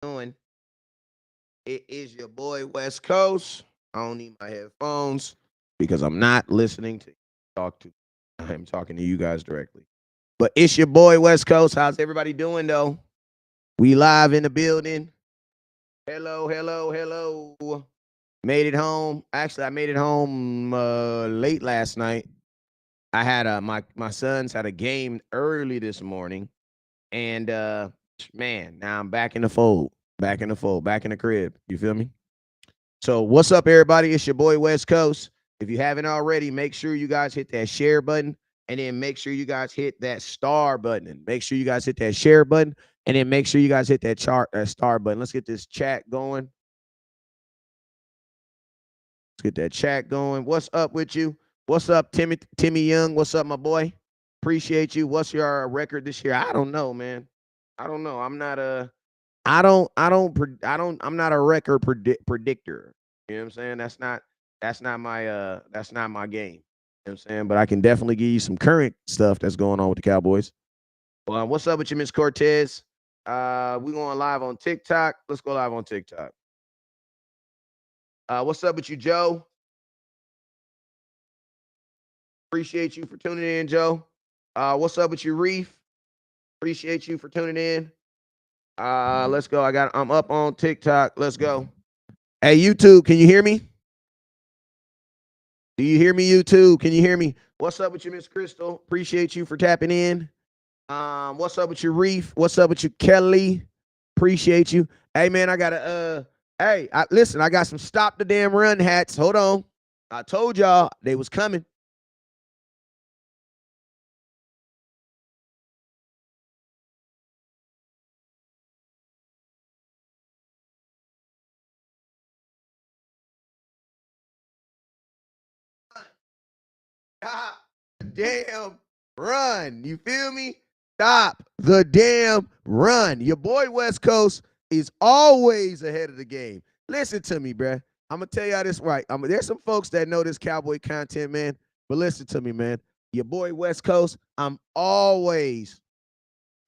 Doing? It is your boy West Coast. I don't need my headphones because I'm not listening to talk to. I'm talking to you guys directly. But it's your boy West Coast. How's everybody doing though? We live in the building. Hello, hello, hello. Made it home. Actually, I made it home late last night. I had my sons had a game early this morning, and man, now I'm back in the fold, back in the fold, back in the crib. You feel me? So, what's up, everybody? It's your boy West Coast. If you haven't already, make sure you guys hit that share button, and then make sure you guys hit that star button. And make sure you guys hit that share button, and then make sure you guys hit that star button. Let's get this chat going. Let's get that chat going. What's up with you? What's up, Timmy Young? What's up, my boy? Appreciate you. What's your record this year? I don't know, man. I don't know. I'm not a. I'm not a record predictor. You know what I'm saying? That's not my game. You know what I'm saying? But I can definitely give you some current stuff that's going on with the Cowboys. Well, what's up with you, Miss Cortez? We going live on TikTok. Let's go live on TikTok. What's up with you, Joe? Appreciate you for tuning in, Joe. What's up with you, Reef? Appreciate you for tuning in. Let's go. I'm up on TikTok. Let's go. Hey, YouTube, can you hear me? Do you hear me, YouTube? Can you hear me? What's up with you, Miss Crystal? Appreciate you for tapping in. What's up with you, Reef? What's up with you, Kelly? Appreciate you. Hey, man, I got listen, I got some stop the damn run hats. Hold on. I told y'all they was coming. Damn run. You feel me? Stop the damn run. Your boy West Coast is always ahead of the game. Listen to me, bruh. I'm going to tell y'all this right. There's some folks that know this Cowboy content, man. But listen to me, man. Your boy West Coast, I'm always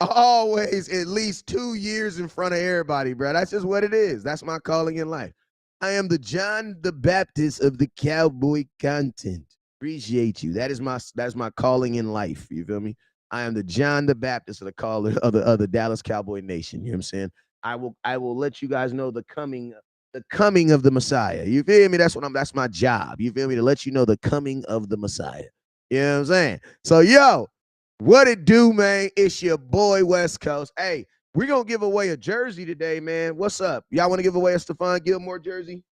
at least 2 years in front of everybody, bro. That's just what it is. That's my calling in life. I am the John the Baptist of the Cowboy content. Appreciate you. That's my calling in life. You feel me? I am the John the Baptist of the caller of the Dallas Cowboy Nation. You know what I'm saying? I will let you guys know the coming of the Messiah. You feel me? That's my job. You feel me? To let you know the coming of the Messiah. You know what I'm saying? So yo, what it do, man? It's your boy West Coast. Hey, we're gonna give away a jersey today, man. What's up? Y'all want to give away a Stephon Gilmore jersey?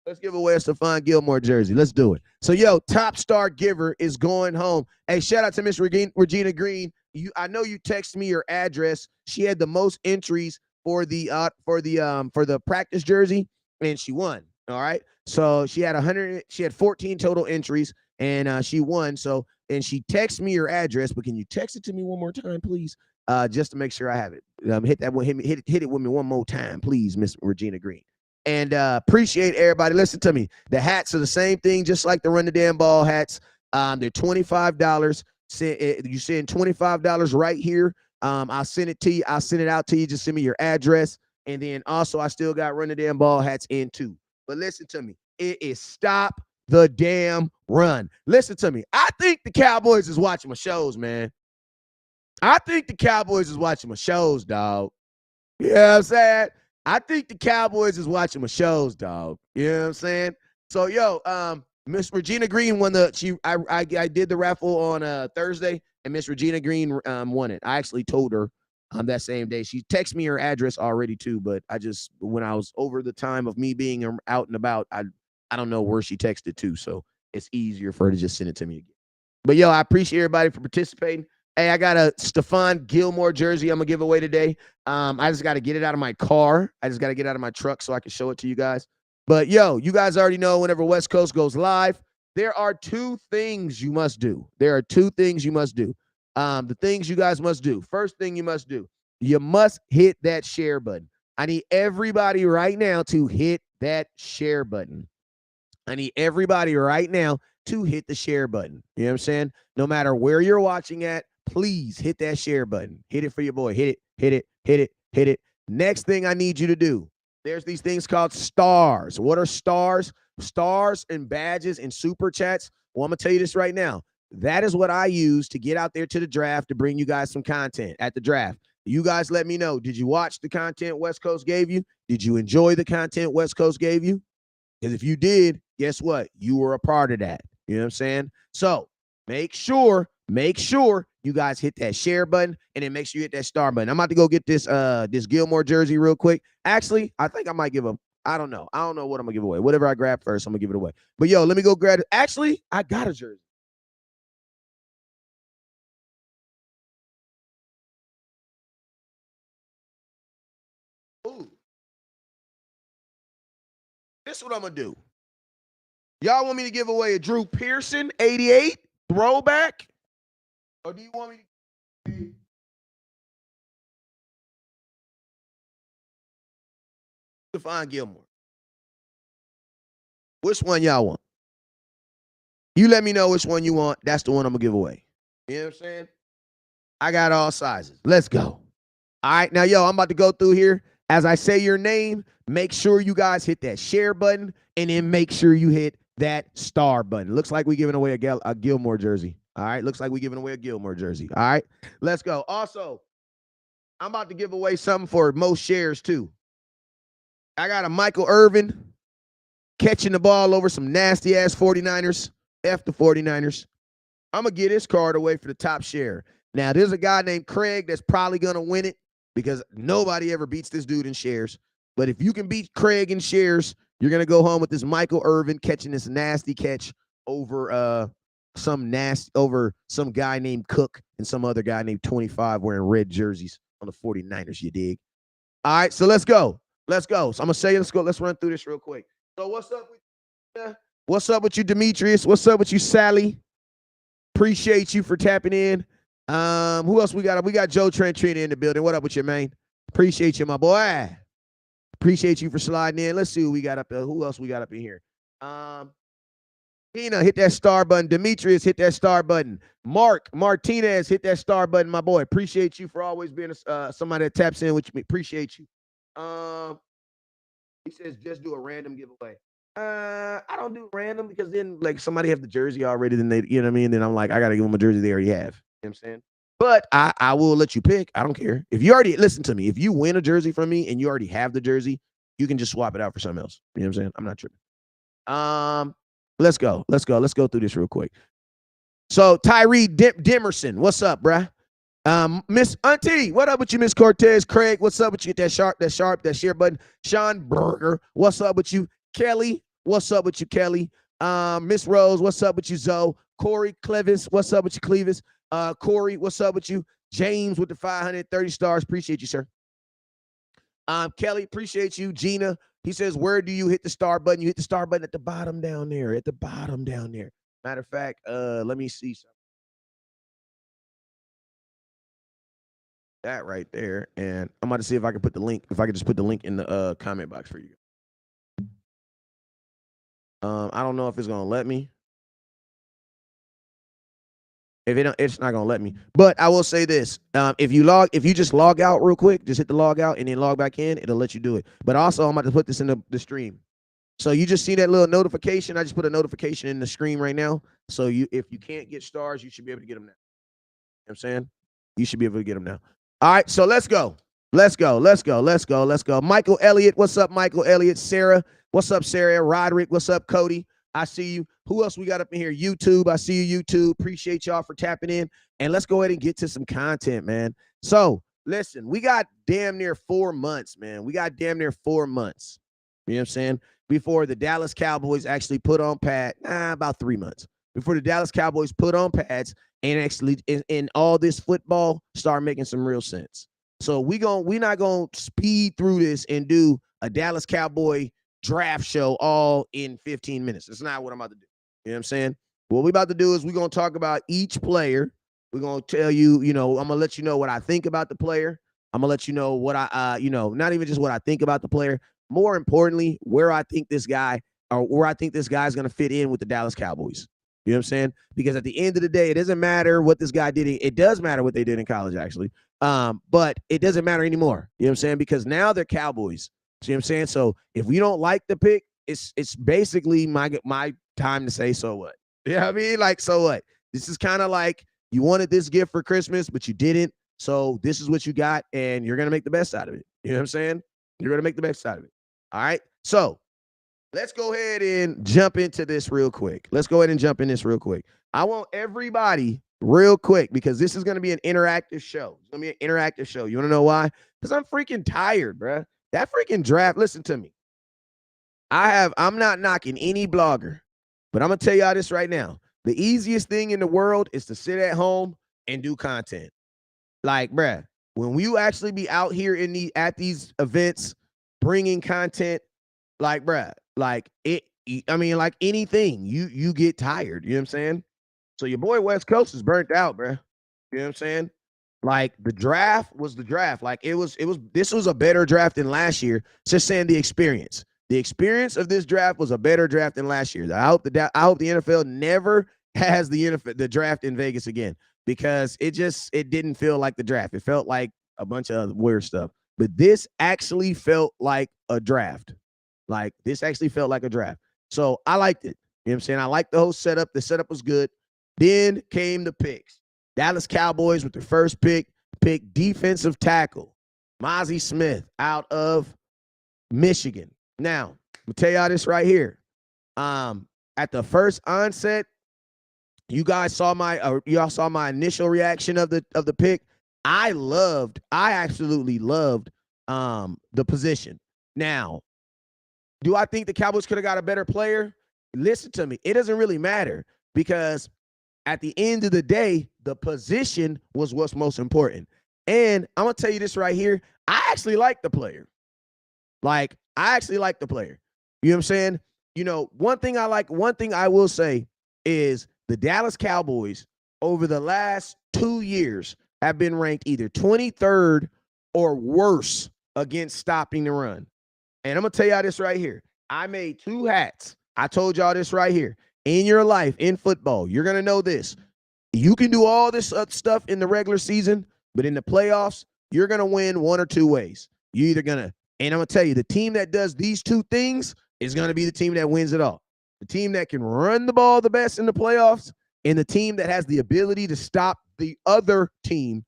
Let's give away a Stephon Gilmore jersey. Let's do it. So, yo, top star giver is going home. Hey, shout out to Miss Regina Green. I know you texted me your address. She had the most entries for the practice jersey, and she won. All right. So she had 14 total entries, and she won. So, and she texted me your address, but can you text it to me one more time, please? Just to make sure I have it. Hit it with me one more time, please, Miss Regina Green. And appreciate everybody. Listen to me. The hats are the same thing, just like the Run the Damn Ball hats. They're $25. You send $25 right here. I'll send it to you. I'll send it out to you. Just send me your address. And then also, I still got Run the Damn Ball hats in too. But listen to me. It is stop the damn run. Listen to me. I think the Cowboys is watching my shows, man. I think the Cowboys is watching my shows, dog. You know what I'm saying? I think the Cowboys is watching my shows, dog. You know what I'm saying? So, yo, Miss Regina Green won I did the raffle on Thursday, and Miss Regina Green won it. I actually told her that same day. She texted me her address already too, but when I was over the time of me being out and about, I don't know where she texted to, so it's easier for her to just send it to me again. But yo, I appreciate everybody for participating. Hey, I got a Stephon Gilmore jersey I'm going to give away today. I just got to get it out of my car. I just got to get it out of my truck so I can show it to you guys. But, yo, you guys already know whenever West Coast goes live, there are 2 things you must do. The things you guys must do. First thing you must do, you must hit that share button. I need everybody right now to hit that share button. I need everybody right now to hit the share button. You know what I'm saying? No matter where you're watching at, please hit that share button. Hit it for your boy. Hit it. Next thing I need you to do, there's these things called stars. What are stars? Stars and badges and super chats. Well, I'm going to tell you this right now. That is what I use to get out there to the draft to bring you guys some content at the draft. You guys let me know. Did you watch the content West Coast gave you? Did you enjoy the content West Coast gave you? Because if you did, guess what? You were a part of that. You know what I'm saying? So make sure you guys hit that share button, and then make sure you hit that star button. I'm about to go get this Gilmore jersey real quick. Actually, I think I might give him. I don't know what I'm gonna give away. Whatever I grab first, I'm gonna give it away. But yo, let me go grab it. Actually, I got a jersey. Ooh. This is what I'm gonna do. Y'all want me to give away a Drew Pearson 88 throwback? Or do you want me to Stephon Gilmore? Which one y'all want? You let me know which one you want. That's the one I'm gonna give away. You know what I'm saying? I got all sizes. Let's go. All right, now, yo, I'm about to go through here. As I say your name, make sure you guys hit that share button, and then make sure you hit that star button. Looks like we're giving away a Gilmore jersey. All right, looks like we're giving away a Gilmore jersey. All right, let's go. Also, I'm about to give away something for most shares, too. I got a Michael Irvin catching the ball over some nasty-ass 49ers. F the 49ers. I'm going to get his card away for the top share. Now, there's a guy named Craig that's probably going to win it because nobody ever beats this dude in shares. But if you can beat Craig in shares, you're going to go home with this Michael Irvin catching this nasty catch over some guy named Cook and some other guy named 25 wearing red jerseys on the 49ers, you dig? All right, so let's go. So I'm going to say, let's run through this real quick. So what's up with you? What's up with you, Demetrius? What's up with you, Sally? Appreciate you for tapping in. Who else we got? We got Joe Trentino in the building. What up with you, man? Appreciate you, my boy. Appreciate you for sliding in. Let's see who we got up there. Who else we got up in here? Tina, hit that star button. Demetrius, hit that star button. Mark Martinez, hit that star button, my boy. Appreciate you for always being somebody that taps in with me. Appreciate you. He says just do a random giveaway. I don't do random because then like somebody have the jersey already, then they, you know what I mean? Then I'm like, I gotta give them a jersey they already have. You know what I'm saying? But I will let you pick. I don't care. If you already listen to me, if you win a jersey from me and you already have the jersey, you can just swap it out for something else. You know what I'm saying? I'm not tripping. Let's go through this real quick. So Tyree Demerson, what's up, bruh? Miss Auntie, what up with you, Miss Cortez? Craig, what's up with you? That share button. Sean Berger, what's up with you? Kelly, what's up with you, Kelly? Miss Rose, what's up with you, Zoe? Corey Clevis, what's up with you, Clevis? Corey, what's up with you? James with the 530 stars. Appreciate you, sir. Kelly, appreciate you. Gina, he says, where do you hit the star button? You hit the star button at the bottom down there. At the bottom down there. Matter of fact, let me see something. That right there. And I'm about to see if I can put the link, if I could just put the link in the comment box for you. I don't know if it's gonna let me. If it don't, it's not gonna let me. But I will say this: if you just log out real quick, just hit the log out and then log back in, it'll let you do it. But also, I'm about to put this in the stream. So you just see that little notification. I just put a notification in the screen right now. So if you can't get stars, you should be able to get them now. You know what I'm saying? You should be able to get them now. All right, so let's go. Michael Elliott, what's up, Michael Elliott? Sarah, what's up, Sarah? Roderick, what's up, Cody? I see you. Who else we got up in here? YouTube. I see you, YouTube. Appreciate y'all for tapping in. And let's go ahead and get to some content, man. So, listen, we got damn near 4 months, man. You know what I'm saying? Before the Dallas Cowboys actually put on pads. About 3 months. Before the Dallas Cowboys put on pads and actually in all this football start making some real sense. So we're not gonna speed through this and do a Dallas Cowboy draft show all in 15 minutes. That's not what I'm about to do. You know what I'm saying? What we're about to do is we're gonna talk about each player. We're gonna tell you, I'm gonna let you know what I think about the player. I'm gonna let you know what not even just what I think about the player. More importantly, where I think this guy's gonna fit in with the Dallas Cowboys. You know what I'm saying? Because at the end of the day, it doesn't matter what this guy did. It does matter what they did in college, actually. But it doesn't matter anymore. You know what I'm saying? Because now they're Cowboys. See what I'm saying? So if we don't like the pick, it's basically my time to say so what. You know what I mean? Like, so what? This is kind of like you wanted this gift for Christmas, but you didn't. So this is what you got, and you're gonna make the best out of it. You know what I'm saying? You're gonna make the best out of it. All right. So let's go ahead and jump into this real quick. I want everybody real quick because this is going to be an interactive show. It's going to be an interactive show. You want to know why? Because I'm freaking tired, bruh. That freaking draft, listen to me. I'm not knocking any blogger, but I'm going to tell y'all this right now. The easiest thing in the world is to sit at home and do content. Like, bruh, when you actually be out here at these events bringing content, like, bruh, like like anything, you get tired. You know what I'm saying? So your boy West Coast is burnt out, bruh. You know what I'm saying? Like the draft was the draft. Like this was a better draft than last year. Just saying the experience. The experience of this draft was a better draft than last year. I hope the NFL never has the draft in Vegas again because it didn't feel like the draft. It felt like a bunch of weird stuff. But this actually felt like a draft. Like this actually felt like a draft. So I liked it. You know what I'm saying? I liked the whole setup. The setup was good. Then came the picks. Dallas Cowboys with their first pick defensive tackle, Mazi Smith out of Michigan. Now, I'm gonna tell y'all this right here. At the first onset, y'all saw my initial reaction of the pick. I absolutely loved the position. Now, do I think the Cowboys could have got a better player? Listen to me. It doesn't really matter because at the end of the day, the position was what's most important. And I'm going to tell you this right here. I actually like the player. Like, I actually like the player. You know what I'm saying? You know, one thing I will say is the Dallas Cowboys over the last 2 years have been ranked either 23rd or worse against stopping the run. And I'm going to tell y'all this right here. I made 2 hats. I told y'all this right here. In your life, in football, you're going to know this. You can do all this stuff in the regular season, but in the playoffs, you're going to win one or two ways. You're either going to, and I'm going to tell you, the team that does these 2 things is going to be the team that wins it all. The team that can run the ball the best in the playoffs and the team that has the ability to stop the other team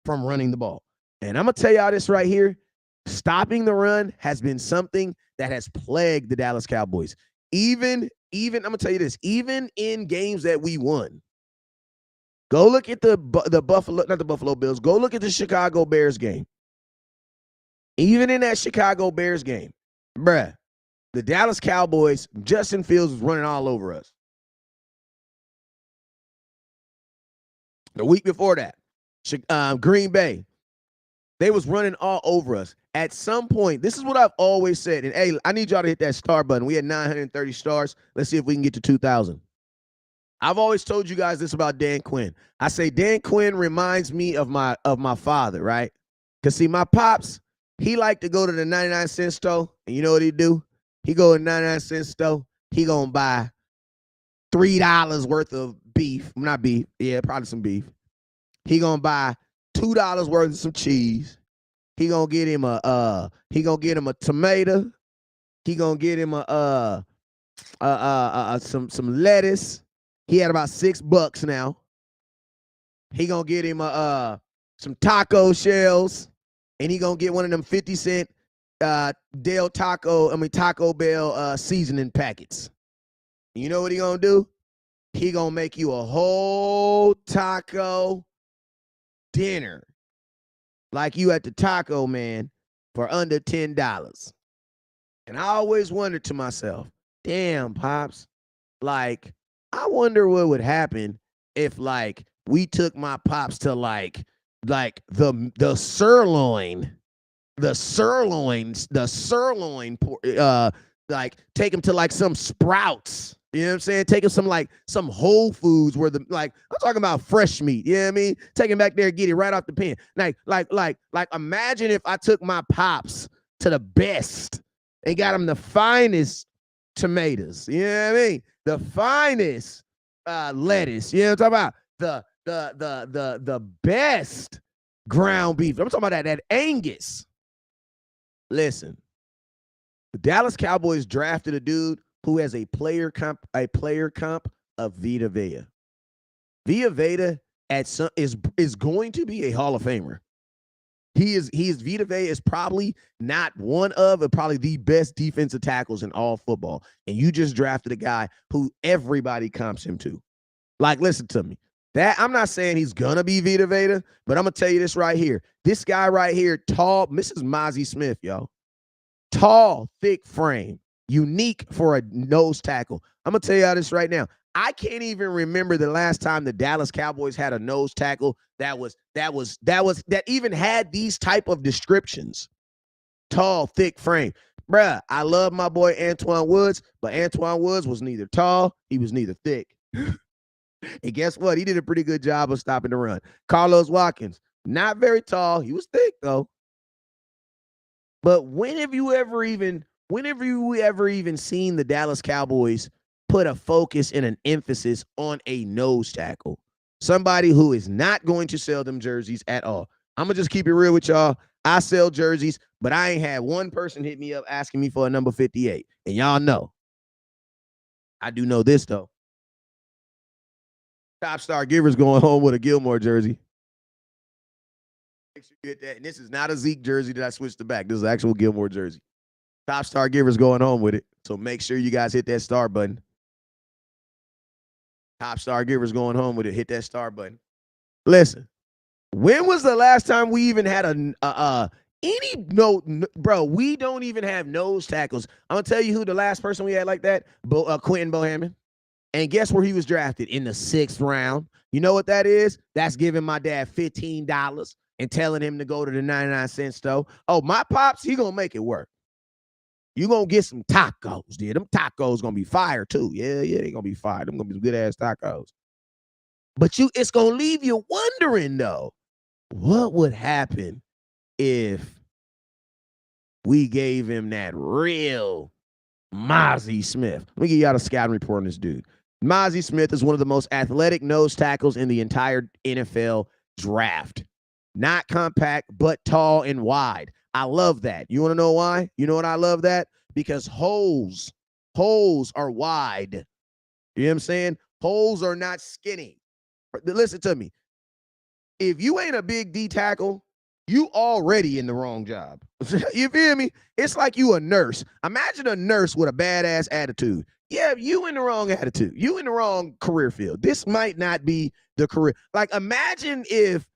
from running the ball. And I'm going to tell y'all this right here. Stopping the run has been something that has plagued the Dallas Cowboys. Even I'm going to tell you this, even in games that we won. Go look at the Buffalo, not the Buffalo Bills. Go look at the Chicago Bears game. Even in that Chicago Bears game, bruh, the Dallas Cowboys, Justin Fields was running all over us. The week before that, Green Bay, they was running all over us. At some point, this is what I've always said. And, hey, I need y'all to hit that star button. We had 930 stars. Let's see if we can get to 2,000. I've always told you guys this about Dan Quinn. I say Dan Quinn reminds me of my father, right? Because, see, my pops, he liked to go to the 99-cent store. And you know what he do? He go to the 99-cent store. He going to buy $3 worth of beef. Not beef. Yeah, probably some beef. He going to buy $2 worth of some cheese. He gonna get him a tomato. He gonna get him some lettuce. He had about $6 now. He gonna get him some taco shells, and he gonna get one of them 50-cent Taco Bell seasoning packets. You know what he gonna do? He gonna make you a whole taco dinner. Like you at the Taco Man for under $10. And I always wondered to myself, damn, Pops, like, I wonder what would happen if, like, we took my Pops to, like the sirloin, like, take him to, like, some Sprouts. You know what I'm saying? Take him some Whole Foods where I'm talking about fresh meat. You know what I mean? Take him back there and get it right off the pen. Like imagine if I took my Pops to the best and got him the finest tomatoes. You know what I mean? The finest lettuce. You know what I'm talking about? The best ground beef. I'm talking about that Angus. Listen, the Dallas Cowboys drafted a dude who has a player comp of Vita Vea. Vita Vea is going to be a Hall of Famer. He is Vita Vea is probably not one of, but probably the best defensive tackles in all football. And you just drafted a guy who everybody comps him to. Like, listen to me. That I'm not saying he's gonna be Vita Vea, but I'm gonna tell you this right here. This guy right here, tall, Mrs. Mazi Smith, yo. Tall, thick frame, unique for a nose tackle. I'm gonna tell you this right now. I can't even remember the last time the Dallas Cowboys had a nose tackle that even had these type of descriptions. Tall, thick frame. Bruh, I love my boy Antoine Woods, but Antoine Woods was neither tall, he was neither thick. And guess what? He did a pretty good job of stopping the run. Carlos Watkins, not very tall. He was thick, though. But whenever you ever even seen the Dallas Cowboys put a focus and an emphasis on a nose tackle, somebody who is not going to sell them jerseys at all. I'm going to just keep it real with y'all. I sell jerseys, but I ain't had one person hit me up asking me for a number 58. And y'all know. I do know this, though. Top Star Givers going home with a Gilmore jersey. Make sure you get that. And this is not a Zeke jersey that I switched to back. This is an actual Gilmore jersey. Top Star Givers going home with it. So make sure you guys hit that star button. Top Star Givers going home with it. Hit that star button. Listen, when was the last time we even had bro, we don't even have nose tackles. I'm going to tell you who the last person we had like that, Quentin Bohannon. And guess where he was drafted? In the 6th round. You know what that is? That's giving my dad $15 and telling him to go to the 99-cent store. Oh, my pops, he going to make it work. You going to get some tacos, dude. Them tacos going to be fire, too. Yeah, they going to be fire. Them going to be some good-ass tacos. But it's going to leave you wondering, though, what would happen if we gave him that real Mazi Smith? Let me give y'all a scouting report on this dude. Mazi Smith is one of the most athletic nose tackles in the entire NFL draft. Not compact, but tall and wide. I love that. You want to know why? You know what I love that? Because holes are wide. You know what I'm saying? Holes are not skinny. Listen to me. If you ain't a big D tackle, you already in the wrong job. You feel me? It's like you a nurse. Imagine a nurse with a badass attitude. Yeah, you in the wrong attitude. You in the wrong career field. This might not be the career. Like, imagine if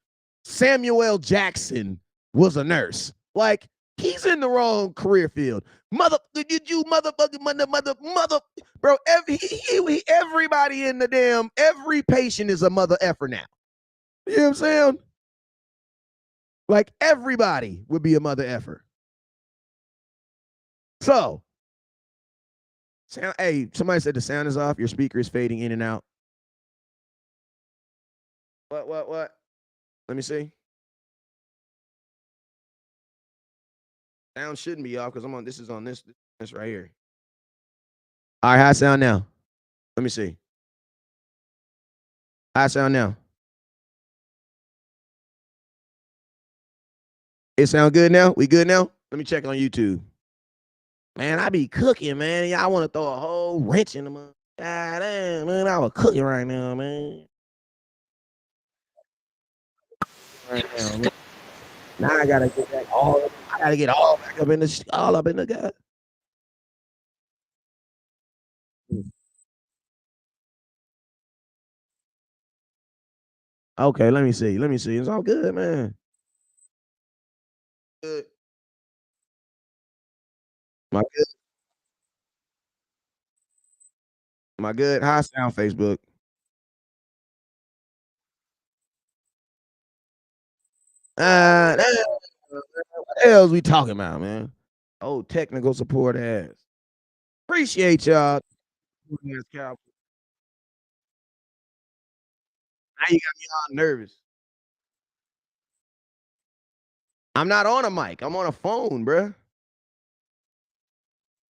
Samuel Jackson was a nurse. Like, he's in the wrong career field. Bro, everybody in the damn, every patient is a mother effer now. You know what I'm saying? Like, everybody would be a mother effer. So, hey, somebody said the sound is off. Your speaker is fading in and out. What? Let me see. Sound shouldn't be off because this is on this right here. All right, how I sound now? Let me see. How I sound now? It sound good now? We good now? Let me check on YouTube. Man, I be cooking, man. Y'all want to throw a whole wrench in the mud. God damn, man, I was cooking right now, man. Now I gotta get that all. I gotta get all back up in the all up in the gut. Okay, let me see. It's all good, man. Good. My good. My good. How I sound, Facebook? What the hell is we talking about, man? Oh, technical support ass. Appreciate y'all. Now you got me all nervous. I'm not on a mic. I'm on a phone, bruh.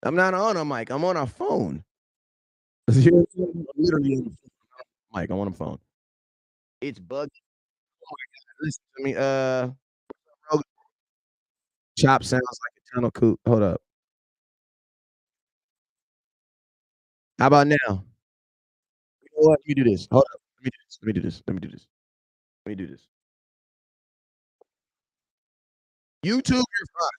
I'm not on a mic. I'm on a phone. Literally on a mic. I'm on a phone. It's bugging. Listen to me. Chop sounds like a tunnel coot. Hold up. How about now? You know what? Let me do this. Hold up. Let me do this. Let me do this. Let me do this. Let me do this. YouTube, you're fine.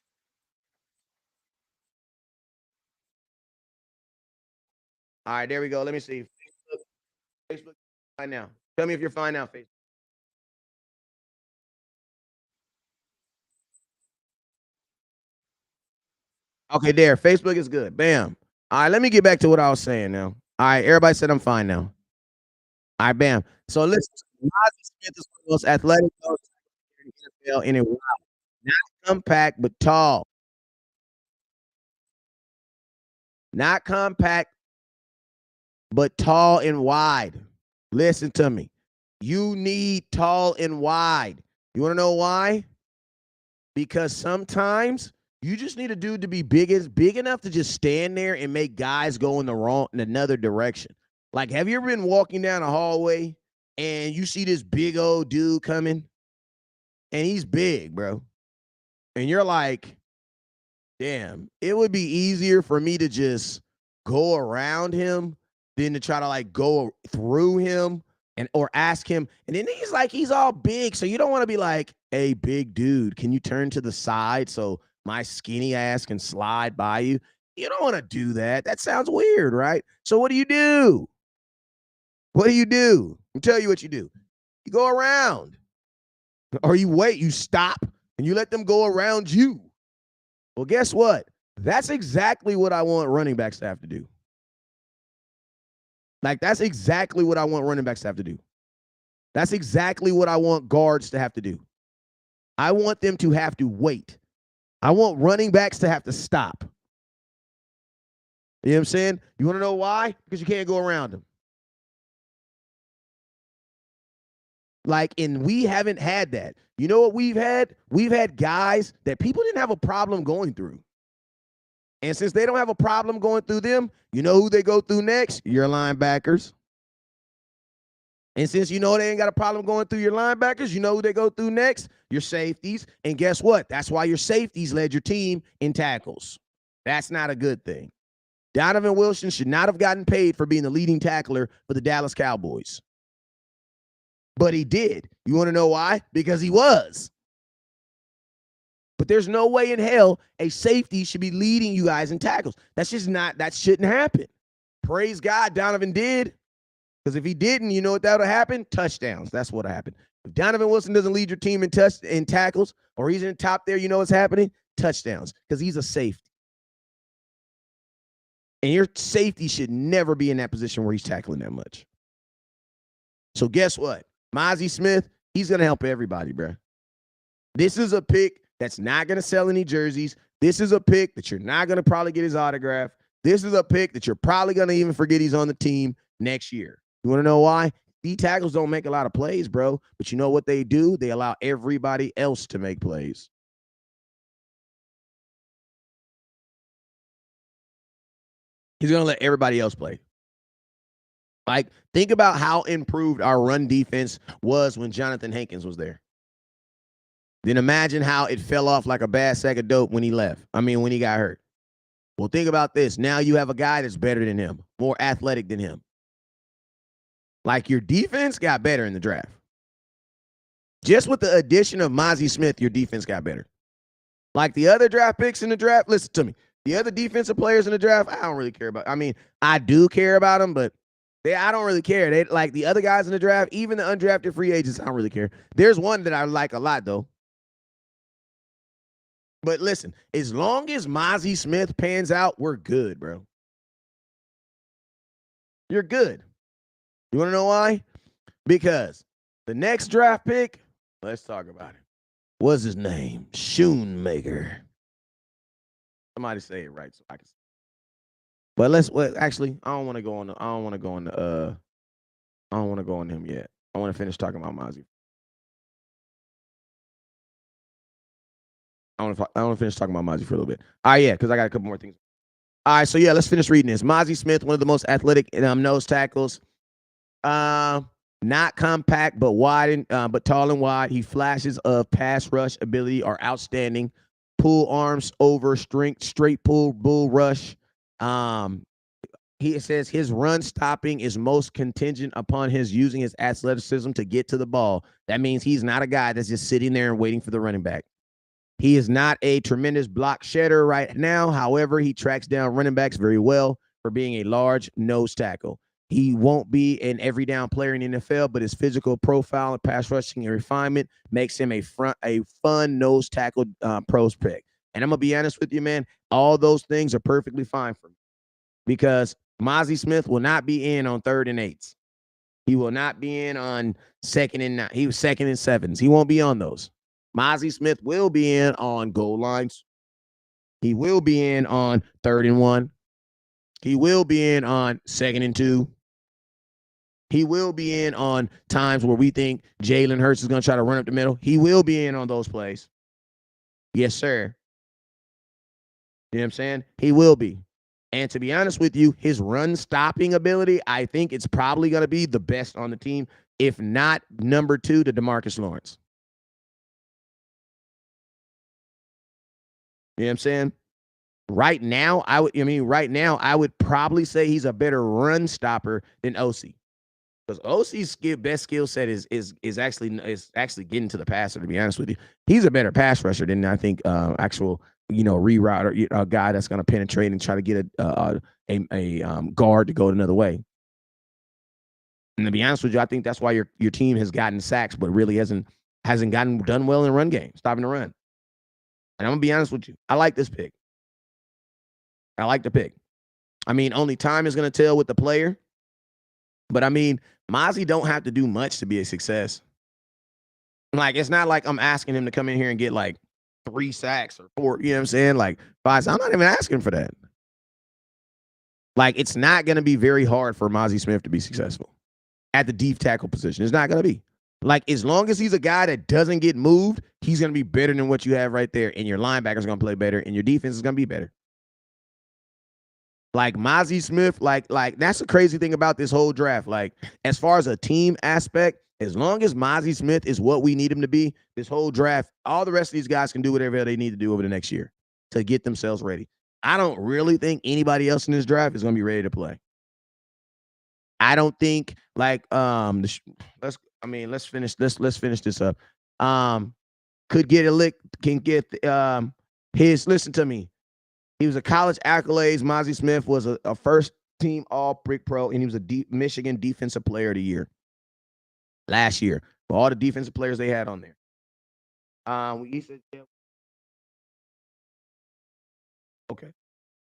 All right, there we go. Let me see. Facebook, fine now. Tell me if you're fine now, Facebook. Okay, there. Facebook is good. Bam. All right, let me get back to what I was saying now. All right, everybody said I'm fine now. All right, bam. So listen, Mazi Smith is one of the most athletic players in the NFL, and it wow. Not compact, but tall. Not compact, but tall and wide. Listen to me. You need tall and wide. You want to know why? Because sometimes you just need a dude to be big enough to just stand there and make guys go in another direction. Like, have you ever been walking down a hallway and you see this big old dude coming and he's big, bro? And you're like, damn, it would be easier for me to just go around him than to try to like go through him and or ask him. And then he's all big. So you don't want to be like, hey, big dude, can you turn to the side so my skinny ass can slide by you? You don't want to do that. That sounds weird, right? So what do you do? What do you do? I'll tell you what you do. You go around. Or you wait, you stop, and you let them go around you. Well, guess what? That's exactly what I want running backs to have to do. Like, that's exactly what I want running backs to have to do. That's exactly what I want guards to have to do. I want them to have to wait. I want running backs to have to stop. You know what I'm saying? You want to know why? Because you can't go around them. Like, and we haven't had that. You know what we've had? We've had guys that people didn't have a problem going through. And since they don't have a problem going through them, you know who they go through next? Your linebackers. And since you know they ain't got a problem going through your linebackers, you know who they go through next? Your safeties. And guess what? That's why your safeties led your team in tackles. That's not a good thing. Donovan Wilson should not have gotten paid for being the leading tackler for the Dallas Cowboys. But he did. You want to know why? Because he was. But there's no way in hell a safety should be leading you guys in tackles. That's just not, that shouldn't happen. Praise God, Donovan did. Because if he didn't, you know what that would have happened? Touchdowns. That's what happened. If Donovan Wilson doesn't lead your team in tackles, or he's in top there, you know what's happening? Touchdowns. Because he's a safety. And your safety should never be in that position where he's tackling that much. So guess what? Mazi Smith, he's going to help everybody, bro. This is a pick that's not going to sell any jerseys. This is a pick that you're not going to probably get his autograph. This is a pick that you're probably going to even forget he's on the team next year. You want to know why? D tackles don't make a lot of plays, bro. But you know what they do? They allow everybody else to make plays. He's going to let everybody else play. Like, think about how improved our run defense was when Jonathan Hankins was there. Then imagine how it fell off like a bad sack of dope when he left. I mean, when he got hurt. Well, think about this. Now you have a guy that's better than him, more athletic than him. Like, your defense got better in the draft. Just with the addition of Mazi Smith, your defense got better. Like the other draft picks in the draft, listen to me. The other defensive players in the draft, I don't really care about. I mean, I do care about them, but I don't really care. They like the other guys in the draft, even the undrafted free agents, I don't really care. There's one that I like a lot, though. But listen, as long as Mazi Smith pans out, we're good, bro. You're good. You want to know why? Because the next draft pick, let's talk about it. What's his name? Schoonmaker. Somebody say it right so I can. But actually, I don't want to go on him yet. I want to finish talking about Mazi. I want to finish talking about Mazi for a little bit. All right, yeah, because I got a couple more things. All right, so yeah, let's finish reading this. Mazi Smith, one of the most athletic nose tackles. Not compact, but wide, but tall and wide. He flashes of pass rush ability are outstanding. Pull arms over strength, straight pull, bull rush. Um, he says his run stopping is most contingent upon his using his athleticism to get to the ball. That means he's not a guy that's just sitting there and waiting for the running back. He is not a tremendous block shedder right now. However, he tracks down running backs very well for being a large nose tackle. He won't be an every down player in the NFL, but his physical profile and pass rushing and refinement makes him a fun nose tackle prospect. And I'm gonna be honest with you, man. All those things are perfectly fine for me because Mazi Smith will not be in on 3rd and 8s. He will not be in on 2nd and 9. He was 2nd and 7s. He won't be on those. Mazi Smith will be in on goal lines. He will be in on 3rd and 1. He will be in on 2nd and 2. He will be in on times where we think Jalen Hurts is going to try to run up the middle. He will be in on those plays. Yes, sir. You know what I'm saying? He will be. And to be honest with you, his run stopping ability, I think it's probably going to be the best on the team, if not number 2 to DeMarcus Lawrence. You know what I'm saying? Right now, I would probably say he's a better run stopper than OC. Because OC's best skill set is actually getting to the passer, to be honest with you. He's a better pass rusher than I think actual, rerouter, a guy that's going to penetrate and try to get a guard to go another way. And to be honest with you, I think that's why your team has gotten sacks, but really hasn't done well in run game, stopping the run. And I'm going to be honest with you. I like this pick. I like the pick. I mean, only time is going to tell with the player. But, I mean, Mazi don't have to do much to be a success. Like, it's not like I'm asking him to come in here and get, like, 3 sacks or 4, you know what I'm saying? Like, 5. I'm not even asking for that. Like, it's not going to be very hard for Mazi Smith to be successful at the deep tackle position. It's not going to be. Like, as long as he's a guy that doesn't get moved, he's going to be better than what you have right there. And your linebacker's going to play better, and your defense is going to be better. Like Mazi Smith, like that's the crazy thing about this whole draft. Like, as far as a team aspect, as long as Mazi Smith is what we need him to be, this whole draft, all the rest of these guys can do whatever they need to do over the next year to get themselves ready. I don't really think anybody else in this draft is going to be ready to play. I don't think let's finish this up. Could get a lick, can get listen to me. He was a college accolades. Mazi Smith was a first-team All-Brick Pro, and he was a Michigan Defensive Player of the Year last year. For all the defensive players they had on there. Okay.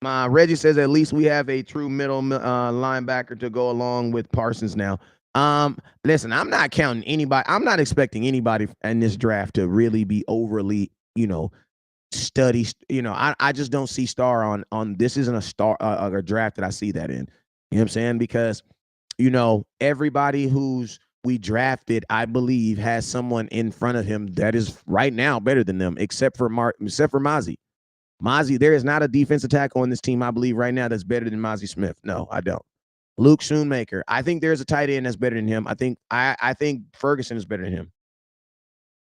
Reggie says at least we have a true middle linebacker to go along with Parsons now. Listen, I'm not counting anybody. I'm not expecting anybody in this draft to really be overly, study. I just don't see star on this isn't a draft that I see that in. You know what I'm saying? Because everybody who's we drafted, I believe, has someone in front of him that is right now better than them, except for Mazi. Mazi, there is not a defensive tackle on this team, I believe, right now that's better than Mazi Smith. No, I don't. Luke Schoonmaker. I think there's a tight end that's better than him. I think Ferguson is better than him.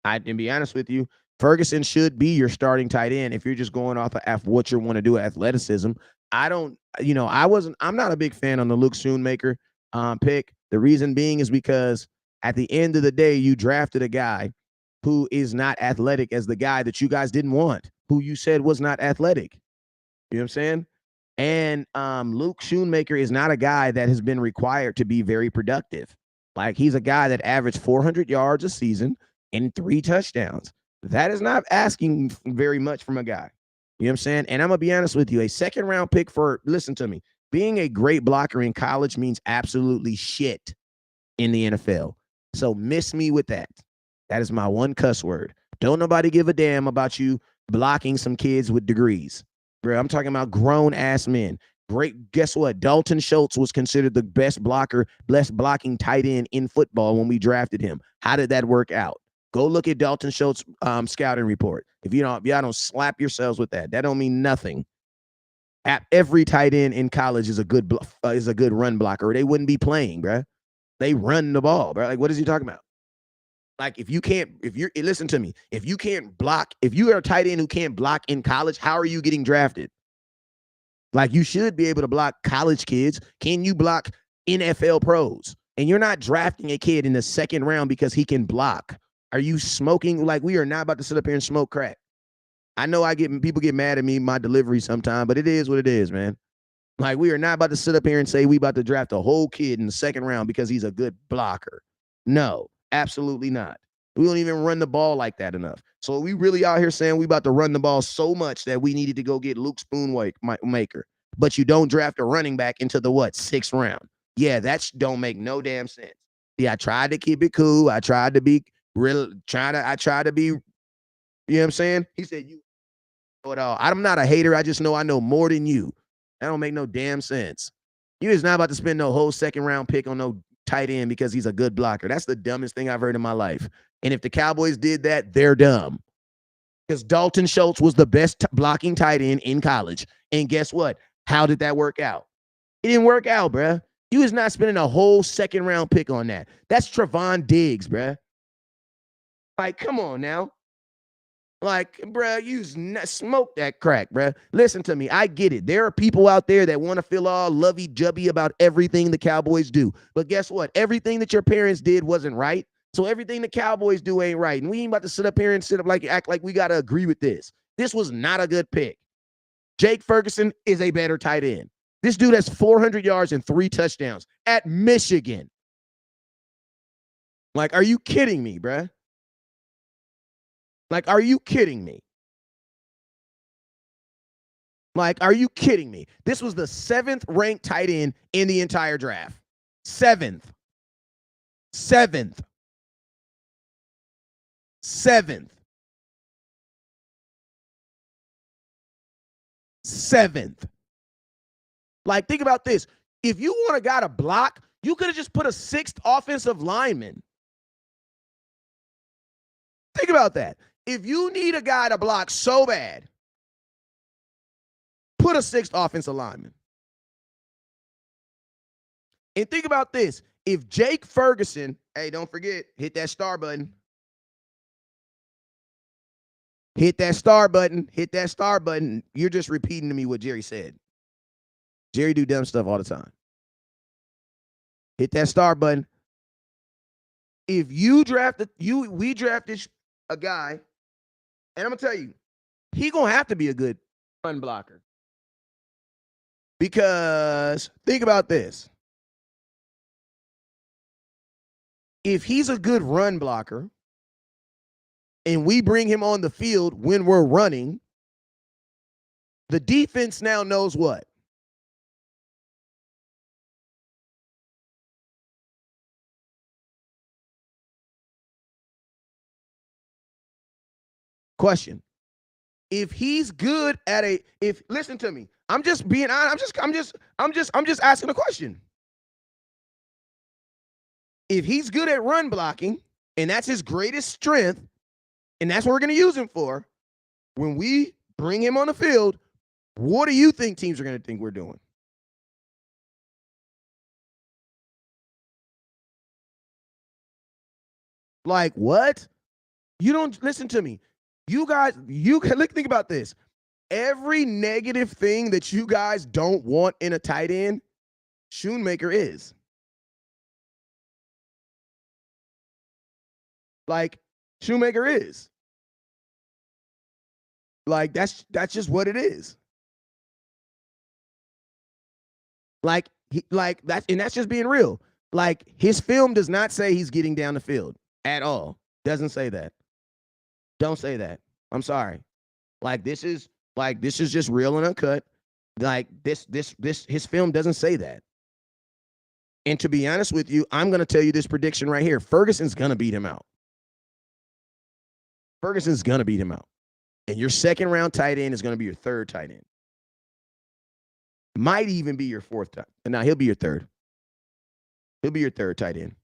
And be honest with you, Ferguson should be your starting tight end if you're just going off of what you want to do, athleticism. I'm not a big fan on the Luke Schoonmaker pick. The reason being is because at the end of the day, you drafted a guy who is not athletic as the guy that you guys didn't want, who you said was not athletic. You know what I'm saying? And Luke Schoonmaker is not a guy that has been required to be very productive. Like, he's a guy that averaged 400 yards a season and 3 touchdowns. That is not asking very much from a guy. You know what I'm saying? And I'm going to be honest with you. A second-round pick listen to me, being a great blocker in college means absolutely shit in the NFL. So miss me with that. That is my one cuss word. Don't nobody give a damn about you blocking some kids with degrees. Bro, I'm talking about grown-ass men. Great. Guess what? Dalton Schultz was considered the best blocking tight end in football when we drafted him. How did that work out? Go look at Dalton Schultz scouting report. If y'all don't slap yourselves with that. That don't mean nothing. Every tight end in college is a good run blocker, or they wouldn't be playing, bro. They run the ball, bro. Like, what is he talking about? Like, listen to me, if you can't block, if you are a tight end who can't block in college, how are you getting drafted? Like, you should be able to block college kids. Can you block NFL pros? And you're not drafting a kid in the second round because he can block. Are you smoking? Like, we are not about to sit up here and smoke crack. I know people get mad at me, my delivery sometimes, but it is what it is, man. Like, we are not about to sit up here and say we about to draft a whole kid in the second round because he's a good blocker. No, absolutely not. We don't even run the ball like that enough. So we really out here saying we about to run the ball so much that we needed to go get Luke Schoonmaker. But you don't draft a running back into the what, 6th round? Yeah, that don't make no damn sense. Yeah, I tried to keep it cool. I tried to be I tried to be, you know what I'm saying? He said, you know it all. I'm not a hater. I just know I know more than you. That don't make no damn sense. You is not about to spend no whole 2nd round pick on no tight end because he's a good blocker. That's the dumbest thing I've heard in my life. And if the Cowboys did that, they're dumb. Because Dalton Schultz was the best blocking tight end in college. And guess what? How did that work out? It didn't work out, bruh. You is not spending a whole 2nd round pick on that. That's Trevon Diggs, bruh. Like, come on now. Like, bruh, you smoke that crack, bruh. Listen to me. I get it. There are people out there that want to feel all lovey-dovey about everything the Cowboys do. But guess what? Everything that your parents did wasn't right. So everything the Cowboys do ain't right. And we ain't about to sit up here and act like we got to agree with this. This was not a good pick. Jake Ferguson is a better tight end. This dude has 400 yards and 3 touchdowns at Michigan. Like, are you kidding me, bruh? Like, are you kidding me? Like, are you kidding me? This was the 7th ranked tight end in the entire draft. 7th. 7th. 7th. 7th. Like, think about this. If you want a guy to block, you could have just put a 6th offensive lineman. Think about that. If you need a guy to block so bad, put a 6th offensive lineman. And think about this. If Jake Ferguson, hey, don't forget, hit that star button. Hit that star button. Hit that star button. You're just repeating to me what Jerry said. Jerry do dumb stuff all the time. Hit that star button. If we drafted a guy, and I'm going to tell you, he going to have to be a good run blocker. Because think about this. If he's a good run blocker and we bring him on the field when we're running, the defense now knows what? Question. If he's good at listen to me, I'm just being honest. I'm just asking a question. If he's good at run blocking, and that's his greatest strength, and that's what we're going to use him for, when we bring him on the field, what do you think teams are going to think we're doing? Like, what? You don't listen to me. You guys, think about this. Every negative thing that you guys don't want in a tight end, Schoonmaker is. Like, Schoonmaker is. Like, that's just what it is. Like, that's just being real. Like, his film does not say he's getting down the field at all. Doesn't say that. Don't say that. I'm sorry. Like, this is just real and uncut. Like, this his film doesn't say that. And to be honest with you, I'm going to tell you this prediction right here. Ferguson's going to beat him out. Ferguson's going to beat him out. And your 2nd round tight end is going to be your 3rd tight end. Might even be your 4th tight end. Now, he'll be your 3rd. He'll be your 3rd tight end.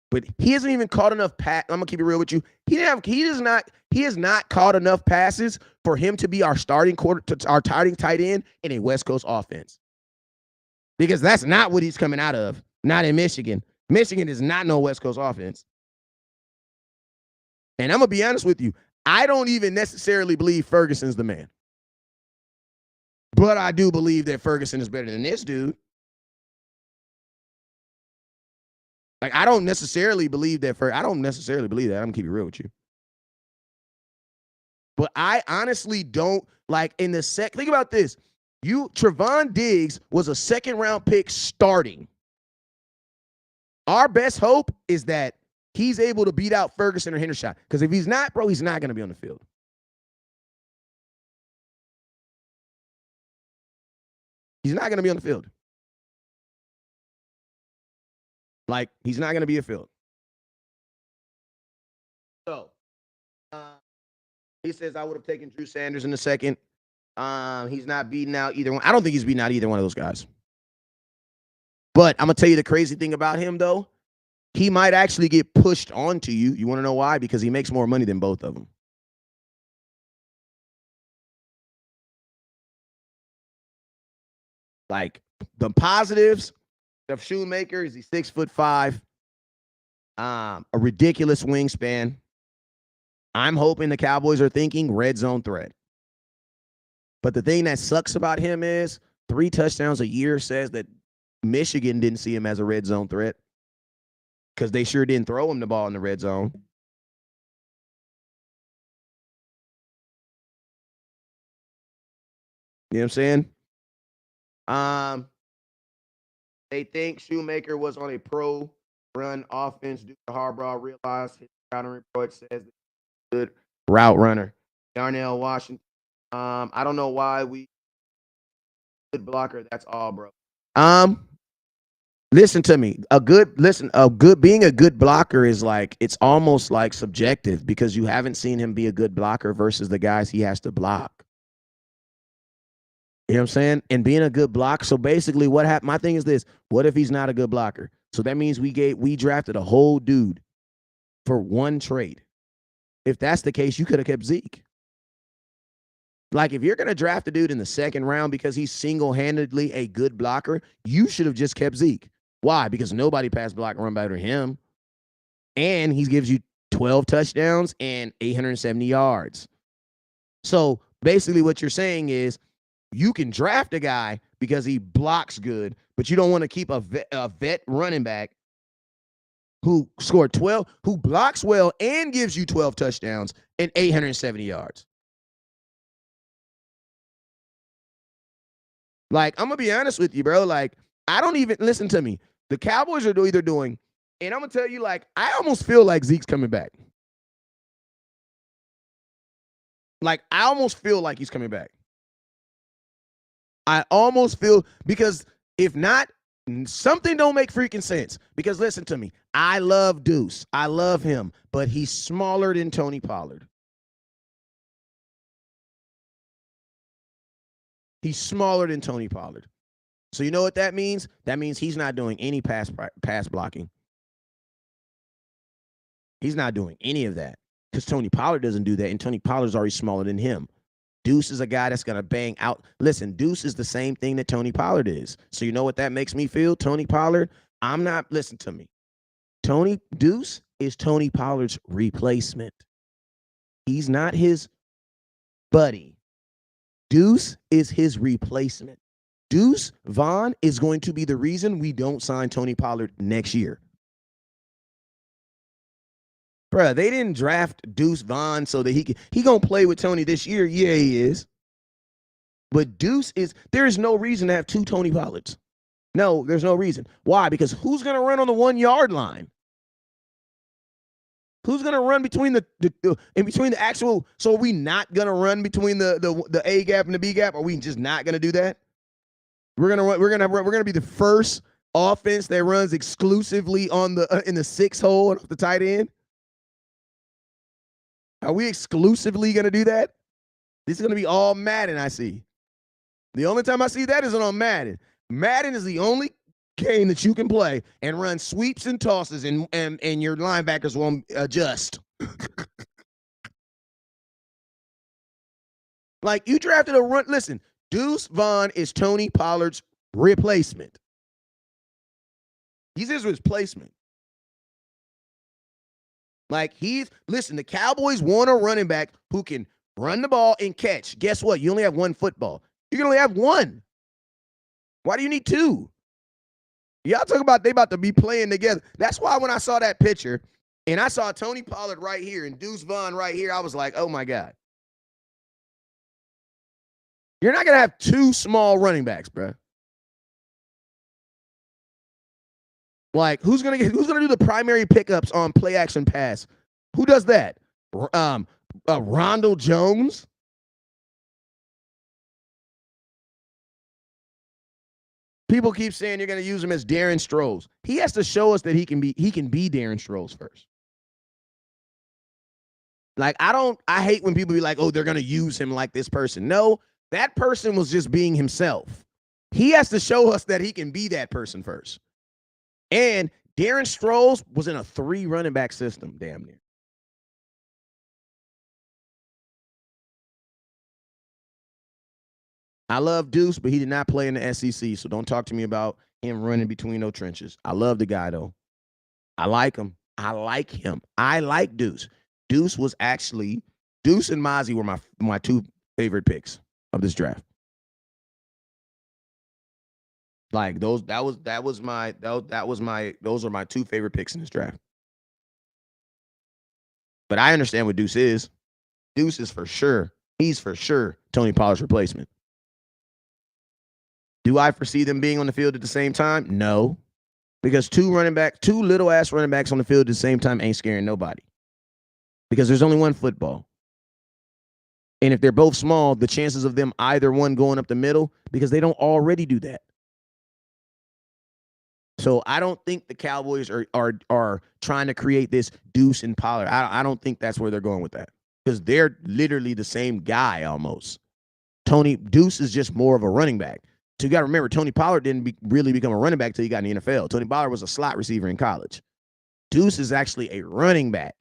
But he hasn't even caught enough I'm gonna keep it real with you. He has not caught enough passes for him to be our starting tight end in a West Coast offense. Because that's not what he's coming out of. Not in Michigan. Michigan is not no West Coast offense. And I'm going to be honest with you. I don't even necessarily believe Ferguson's the man. But I do believe that Ferguson is better than this dude. Like, I don't necessarily believe that. I don't necessarily believe that. I'm going to keep it real with you. But I honestly don't, like, in the think about this. Trevon Diggs was a second-round pick starting. Our best hope is that he's able to beat out Ferguson or Hendershot. Because if he's not, bro, he's not going to be on the field. He's not going to be on the field. Like, he's not going to be a field. So, he says, I would have taken Drew Sanders in the second. He's not beating out either one. I don't think he's beating out either one of those guys. But I'm going to tell you the crazy thing about him, though. He might actually get pushed onto you. You want to know why? Because he makes more money than both of them. Like, the positives of Schoonmaker is he's 6'5", a ridiculous wingspan. I'm hoping the Cowboys are thinking red zone threat. But the thing that sucks about him is 3 touchdowns a year says that Michigan didn't see him as a red zone threat because they sure didn't throw him the ball in the red zone. You know what I'm saying? They think Schoonmaker was on a pro run offense due to Harbaugh realized his scouting report says that he's a good route runner. Darnell Washington. I don't know why we good blocker. That's all, bro. Listen to me. Being a good blocker is like, it's almost like subjective because you haven't seen him be a good blocker versus the guys he has to block. You know what I'm saying? And being a good blocker. So basically what happened, my thing is this, what if he's not a good blocker? So that means we drafted a whole dude for one trade. If that's the case, you could have kept Zeke. Like, if you're going to draft a dude in the second round because he's single-handedly a good blocker, you should have just kept Zeke. Why? Because nobody pass block and run better than him. And he gives you 12 touchdowns and 870 yards. So basically what you're saying is you can draft a guy because he blocks good, but you don't want to keep a vet running back who scored 12, who blocks well and gives you 12 touchdowns and 870 yards. Like, I'm going to be honest with you, bro. Like, I don't even, listen to me. The Cowboys are either doing, and I'm going to tell you, like, I almost feel like Zeke's coming back. Like, I almost feel like he's coming back. I almost feel, because if not, something don't make freaking sense. Because listen to me. I love Deuce. I love him, but he's smaller than Tony Pollard. He's smaller than Tony Pollard. So you know what that means? That means he's not doing any pass blocking. He's not doing any of that because Tony Pollard doesn't do that, and Tony Pollard's already smaller than him. Deuce is a guy that's going to bang out. Listen, Deuce is the same thing that Tony Pollard is. So you know what that makes me feel? Tony Pollard, listen to me. Deuce is Tony Pollard's replacement. He's not his buddy. Deuce is his replacement. Deuce Vaughn is going to be the reason we don't sign Tony Pollard next year. Bruh, they didn't draft Deuce Vaughn so that he gonna play with Tony this year. Yeah, he is. But there is no reason to have 2 Tony Pollards. No, there's no reason. Why? Because who's gonna run on the 1-yard line? Who's gonna run between the actual? So are we not gonna run between the A gap and the B gap? Are we just not gonna do that? We're gonna be the first offense that runs exclusively on in the 6 hole off the tight end. Are we exclusively gonna do that? This is gonna be all Madden. I see. The only time I see that is on Madden. Madden is the only game that you can play and run sweeps and tosses, and your linebackers won't adjust. Like, you drafted a run. Listen, Deuce Vaughn is Tony Pollard's replacement. He's his replacement. Like, listen, the Cowboys want a running back who can run the ball and catch. Guess what? You only have one football. You can only have one. Why do you need two? Y'all talk about they about to be playing together. That's why when I saw that picture and I saw Tony Pollard right here and Deuce Vaughn right here, I was like, oh my God. You're not going to have two small running backs, bro. Like, who's gonna do the primary pickups on play action pass? Who does that? Rondell Jones. People keep saying you're gonna use him as Darren Stroles. He has to show us that he can be Darren Stroles first. Like, I hate when people be like, oh, they're gonna use him like this person. No, that person was just being himself. He has to show us that he can be that person first. And Darren Stroles was in a 3 running back system, damn near. I love Deuce, but he did not play in the SEC, so don't talk to me about him running between those trenches. I love the guy, though. I like him. I like Deuce. Deuce and Mazi were my 2 favorite picks of this draft. Like, those are my 2 favorite picks in this draft. But I understand what Deuce is. Deuce is for sure. He's for sure Tony Pollard's replacement. Do I foresee them being on the field at the same time? No. Because 2 little ass running backs on the field at the same time ain't scaring nobody. Because there's only one football. And if they're both small, the chances of them either one going up the middle, because they don't already do that. So I don't think the Cowboys are trying to create this Deuce and Pollard. I don't think that's where they're going with that. Because they're literally the same guy almost. Deuce is just more of a running back. So you got to remember, Tony Pollard didn't really become a running back until he got in the NFL. Tony Pollard was a slot receiver in college. Deuce is actually a running back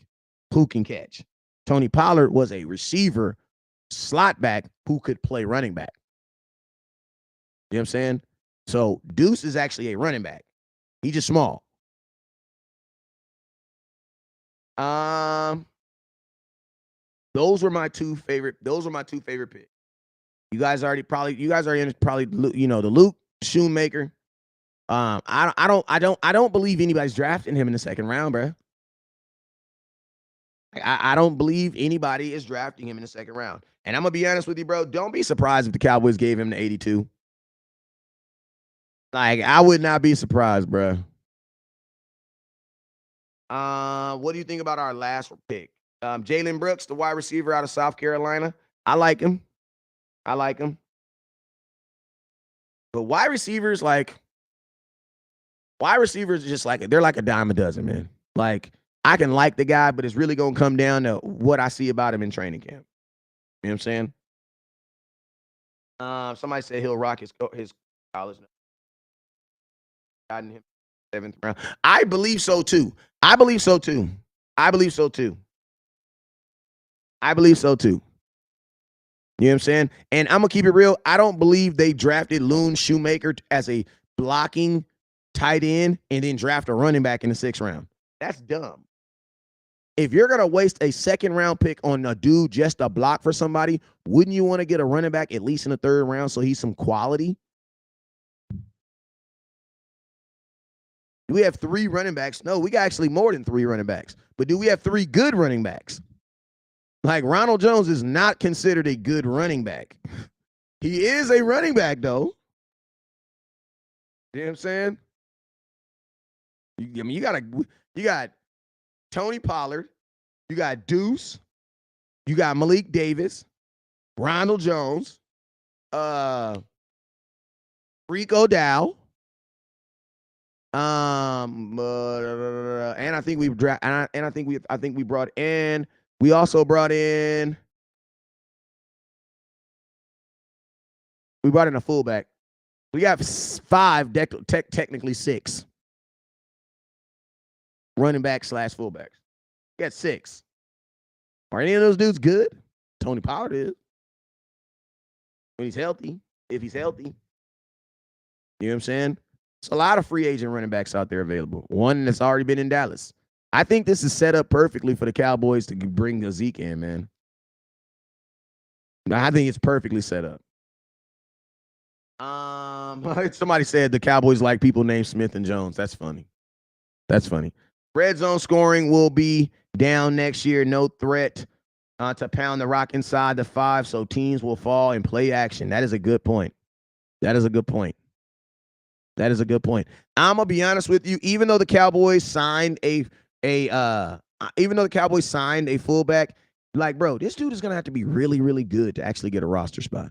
who can catch. Tony Pollard was a receiver, slot back who could play running back. You know what I'm saying? So Deuce is actually a running back. He's just small. Those were my 2 favorite picks. You guys already probably the Luke Schoonmaker. I don't believe anybody's drafting him in the second round, bro. I don't believe anybody is drafting him in the second round. And I'm gonna be honest with you, bro. Don't be surprised if the Cowboys gave him the 82. Like, I would not be surprised, bro. What do you think about our last pick? Jalen Brooks, the wide receiver out of South Carolina. I like him. But wide receivers just like, they're like a dime a dozen, man. Like, I can like the guy, but it's really going to come down to what I see about him in training camp. You know what I'm saying? Somebody said he'll rock his college. Gotten him 7th round. I believe so too. You know what I'm saying? And I'm going to keep it real. I don't believe they drafted Loon Schoonmaker as a blocking tight end and then draft a running back in the 6th round. That's dumb. If you're going to waste a 2nd round pick on a dude just to block for somebody, wouldn't you want to get a running back at least in the 3rd round so he's some quality? Do we have 3 running backs? No, we got actually more than 3 running backs. But do we have 3 good running backs? Like, Ronald Jones is not considered a good running back. He is a running back, though. You know what I'm saying? You got Tony Pollard, you got Deuce, you got Malik Davis, Ronald Jones, Rico Dow, and I think we brought in. We also brought in. We brought in a fullback. We got 5, technically 6 running back / fullbacks. We got 6. Are any of those dudes good? Tony Pollard is. When he's healthy, if he's healthy. You know what I'm saying? There's a lot of free agent running backs out there available. One that's already been in Dallas. I think this is set up perfectly for the Cowboys to bring Zeke in, man. I think it's perfectly set up. Somebody said the Cowboys like people named Smith and Jones. That's funny. That's funny. Red zone scoring will be down next year. No threat to pound the rock inside the 5, so teams will fall in play action. That is a good point. That is a good point. That is a good point. I'm gonna be honest with you. Even though the Cowboys signed a fullback, like, bro, this dude is gonna have to be really, really good to actually get a roster spot.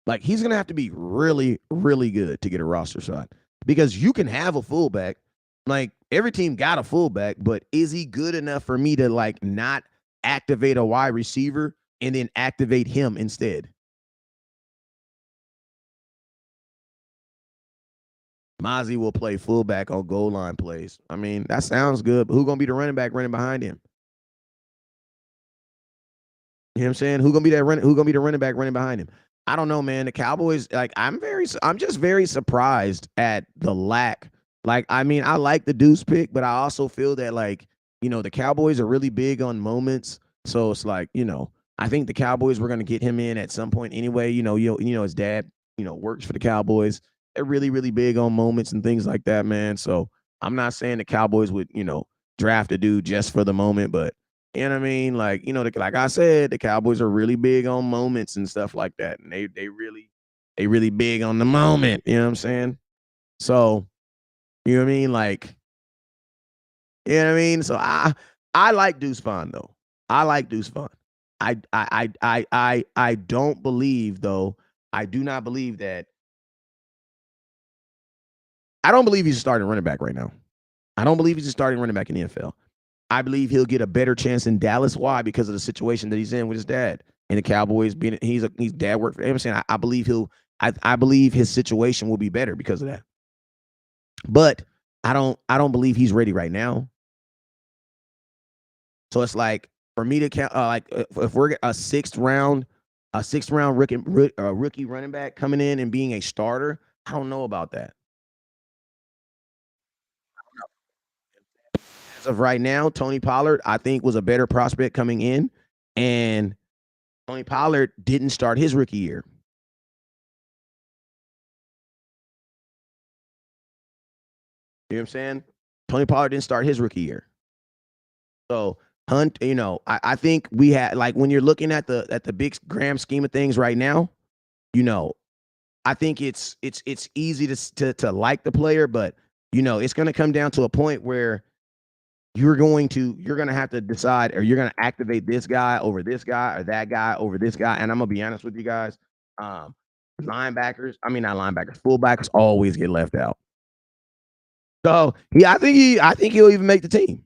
Like, he's gonna have to be really, really good to get a roster spot because you can have a fullback. Like, every team got a fullback, but is he good enough for me to like not activate a wide receiver and then activate him instead? Mazi will play fullback on goal line plays. I mean, that sounds good, but who's going to be the running back running behind him? You know what I'm saying? Who's going to be the running back running behind him? I don't know, man. The Cowboys, like, I'm just very surprised at the lack. Like, I mean, I like the Deuce pick, but I also feel that, like, you know, the Cowboys are really big on moments. So it's like, you know, I think the Cowboys were going to get him in at some point anyway. You know, his dad, works for the Cowboys. They're really, really big on moments and things like that, man. So I'm not saying the Cowboys would, draft a dude just for the moment, but you know what I mean? Like, like I said, the Cowboys are really big on moments and stuff like that. And they really big on the moment. You know what I'm saying? So, you know what I mean? Like, you know what I mean? So I like Deuce Vaughn though. I like Deuce Vaughn. I don't believe though. I do not believe that. I don't believe he's a starting running back right now. I don't believe he's a starting running back in the NFL. I believe he'll get a better chance in Dallas. Why? Because of the situation that he's in with his dad and the Cowboys being he's dad worked for him. I believe I believe his situation will be better because of that. But I don't believe he's ready right now. So it's like for me to count if we're a sixth round rookie running back coming in and being a starter, I don't know about that. As of right now, Tony Pollard, I think, was a better prospect coming in, and Tony Pollard didn't start his rookie year. You know what I'm saying? Tony Pollard didn't start his rookie year. So Hunt, I think we had, like, when you're looking at the big grand scheme of things right now, I think it's easy to like the player, but it's going to come down to a point where you're going to have to decide, or you're going to activate this guy over this guy or that guy over this guy. And I'm gonna be honest with you guys, fullbacks always get left out. So I think he'll even make the team.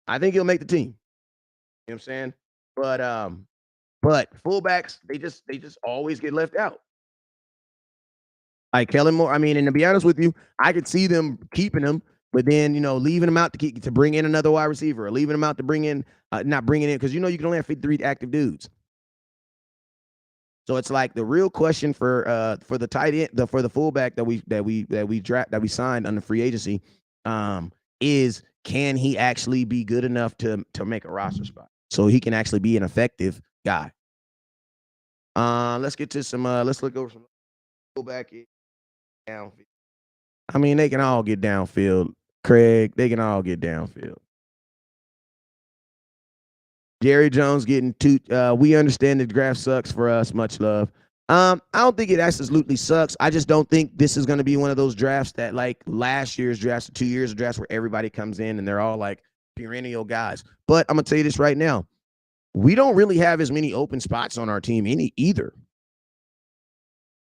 I think he'll make the team. You know what I'm saying? But fullbacks, they just always get left out. Like Kellen Moore, I mean, and to be honest with you, I could see them keeping him, but then leaving him out to bring in another wide receiver, or leaving him out to bring in, not bringing in, because you can only have 53 active dudes. So it's like the real question for the tight end, for the fullback that we signed on the free agency, is, can he actually be good enough to make a roster spot so he can actually be an effective guy? Let's get to some. Let's look over some fullback downfield. I mean, they can all get downfield, Craig. They can all get downfield. Jerry Jones getting two. We understand the draft sucks for us. Much love. I don't think it absolutely sucks. I just don't think this is going to be one of those drafts that, like last year's drafts, 2 years of drafts, where everybody comes in and they're all like perennial guys. But I'm gonna tell you this right now: we don't really have as many open spots on our team either.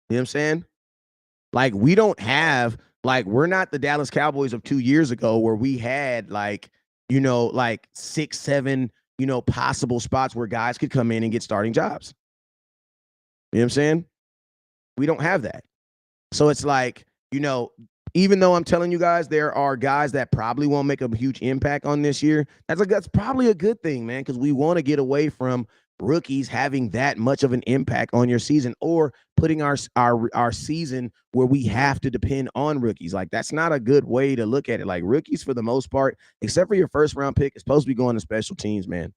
You know what I'm saying? Like, we don't have, like, we're not the Dallas Cowboys of 2 years ago where we had like 6, 7, possible spots where guys could come in and get starting jobs. You know what I'm saying? We don't have that. So it's like, even though I'm telling you guys there are guys that probably won't make a huge impact on this year, that's probably a good thing, man, because we want to get away from rookies having that much of an impact on your season or putting our season where we have to depend on rookies. Like, that's not a good way to look at it. Like, rookies, for the most part, except for your first round pick, is supposed to be going to special teams, man.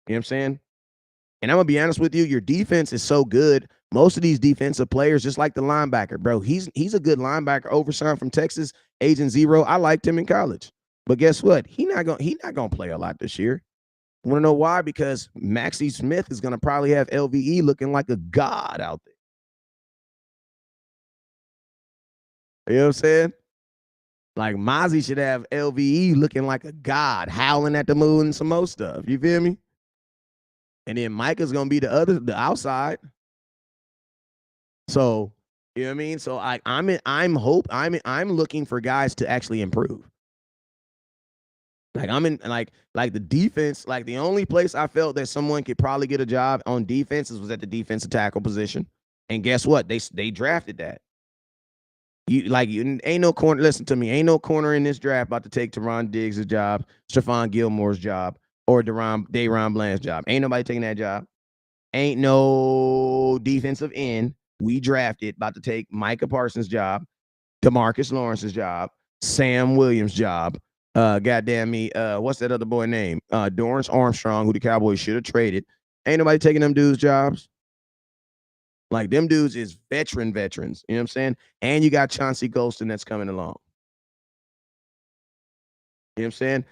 You know what I'm saying? And I'm going to be honest with you, your defense is so good. Most of these defensive players, just like the linebacker, bro, he's a good linebacker. Overshawn from Texas, Agent Zero. I liked him in college. But guess what? He not gonna play a lot this year. Want to know why? Because Maxie Smith is going to probably have LVE looking like a god out there. You know what I'm saying? Like, Mazi should have LVE looking like a god, howling at the moon and some more stuff. You feel me? And then Micah's going to be the outside. So, you know what I mean? So I'm looking for guys to actually improve. Like, I'm in like the defense, like the only place I felt that someone could probably get a job on defenses was at the defensive tackle position. And guess what? They drafted that. Ain't no corner. Listen to me, ain't no corner in this draft about to take Teron Diggs' job, Stephon Gilmore's job, or Dayron Bland's job. Ain't nobody taking that job. Ain't no defensive end we drafted about to take Micah Parsons' job, DeMarcus Lawrence's job, Sam Williams' job. Goddamn me, what's that other boy name? Dorrance Armstrong, who the Cowboys should have traded. Ain't nobody taking them dudes' jobs. Like, them dudes is veterans. You know what I'm saying? And you got Chauncey Golston that's coming along. You know what I'm saying?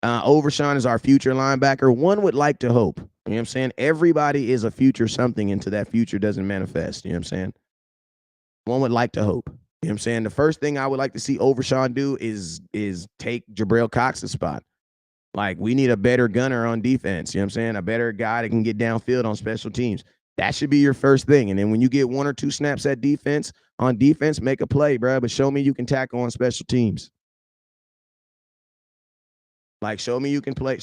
Overshawn is our future linebacker. One would like to hope. You know what I'm saying? Everybody is a future something until that future doesn't manifest. You know what I'm saying? One would like to hope. You know what I'm saying? The first thing I would like to see Overshawn do is take Jabril Cox's spot. Like, we need a better gunner on defense. You know what I'm saying? A better guy that can get downfield on special teams. That should be your first thing. And then when you get one or two snaps at defense, make a play, bro. But show me you can tackle on special teams. Like, show me you can play,